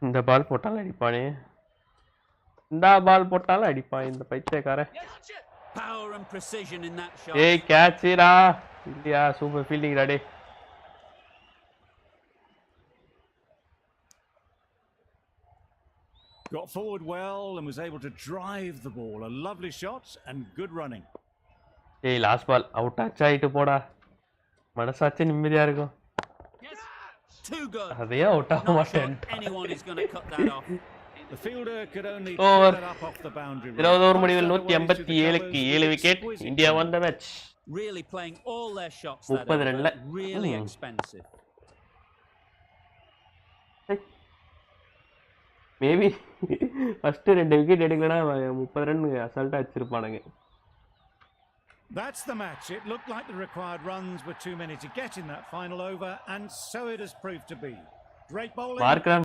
இந்த பால் போட்டாலும் அடிப்பானே. இந்த பால் போட்டாலும் அடிப்பான் இந்த பைத்தியக்காரன். Power and precision in that shot. ஏய் கேட்ச்டா. இல்லையா super fielding டா டே. Got forward well and was able to drive the ball. A lovely shot and good running. ஏய் லாஸ்ட் பால் அவுட் ஆச்சு ஆயிட்டு போடா. மனசாட்சி நிம்மதியா இருக்கும். Yes. Too good. அதையே அவுட் ஆக Not மாட்டேன். sure anyone is going to cut that off. The fielder could only Over. clear that up off the boundary. 20 over முடிவில் 187க்கு 7 wicket. India won the match. Really playing all their shots that 30 over. ரன்ல. Really expensive. Maybe first 2 wicket எடுக்கலனா 30 run அசால்ட்டா அடிச்சிருப்பானுங்க. That's the match. It looked like the required runs were too many to get in that final over, and so it has proved to be. Great bowling.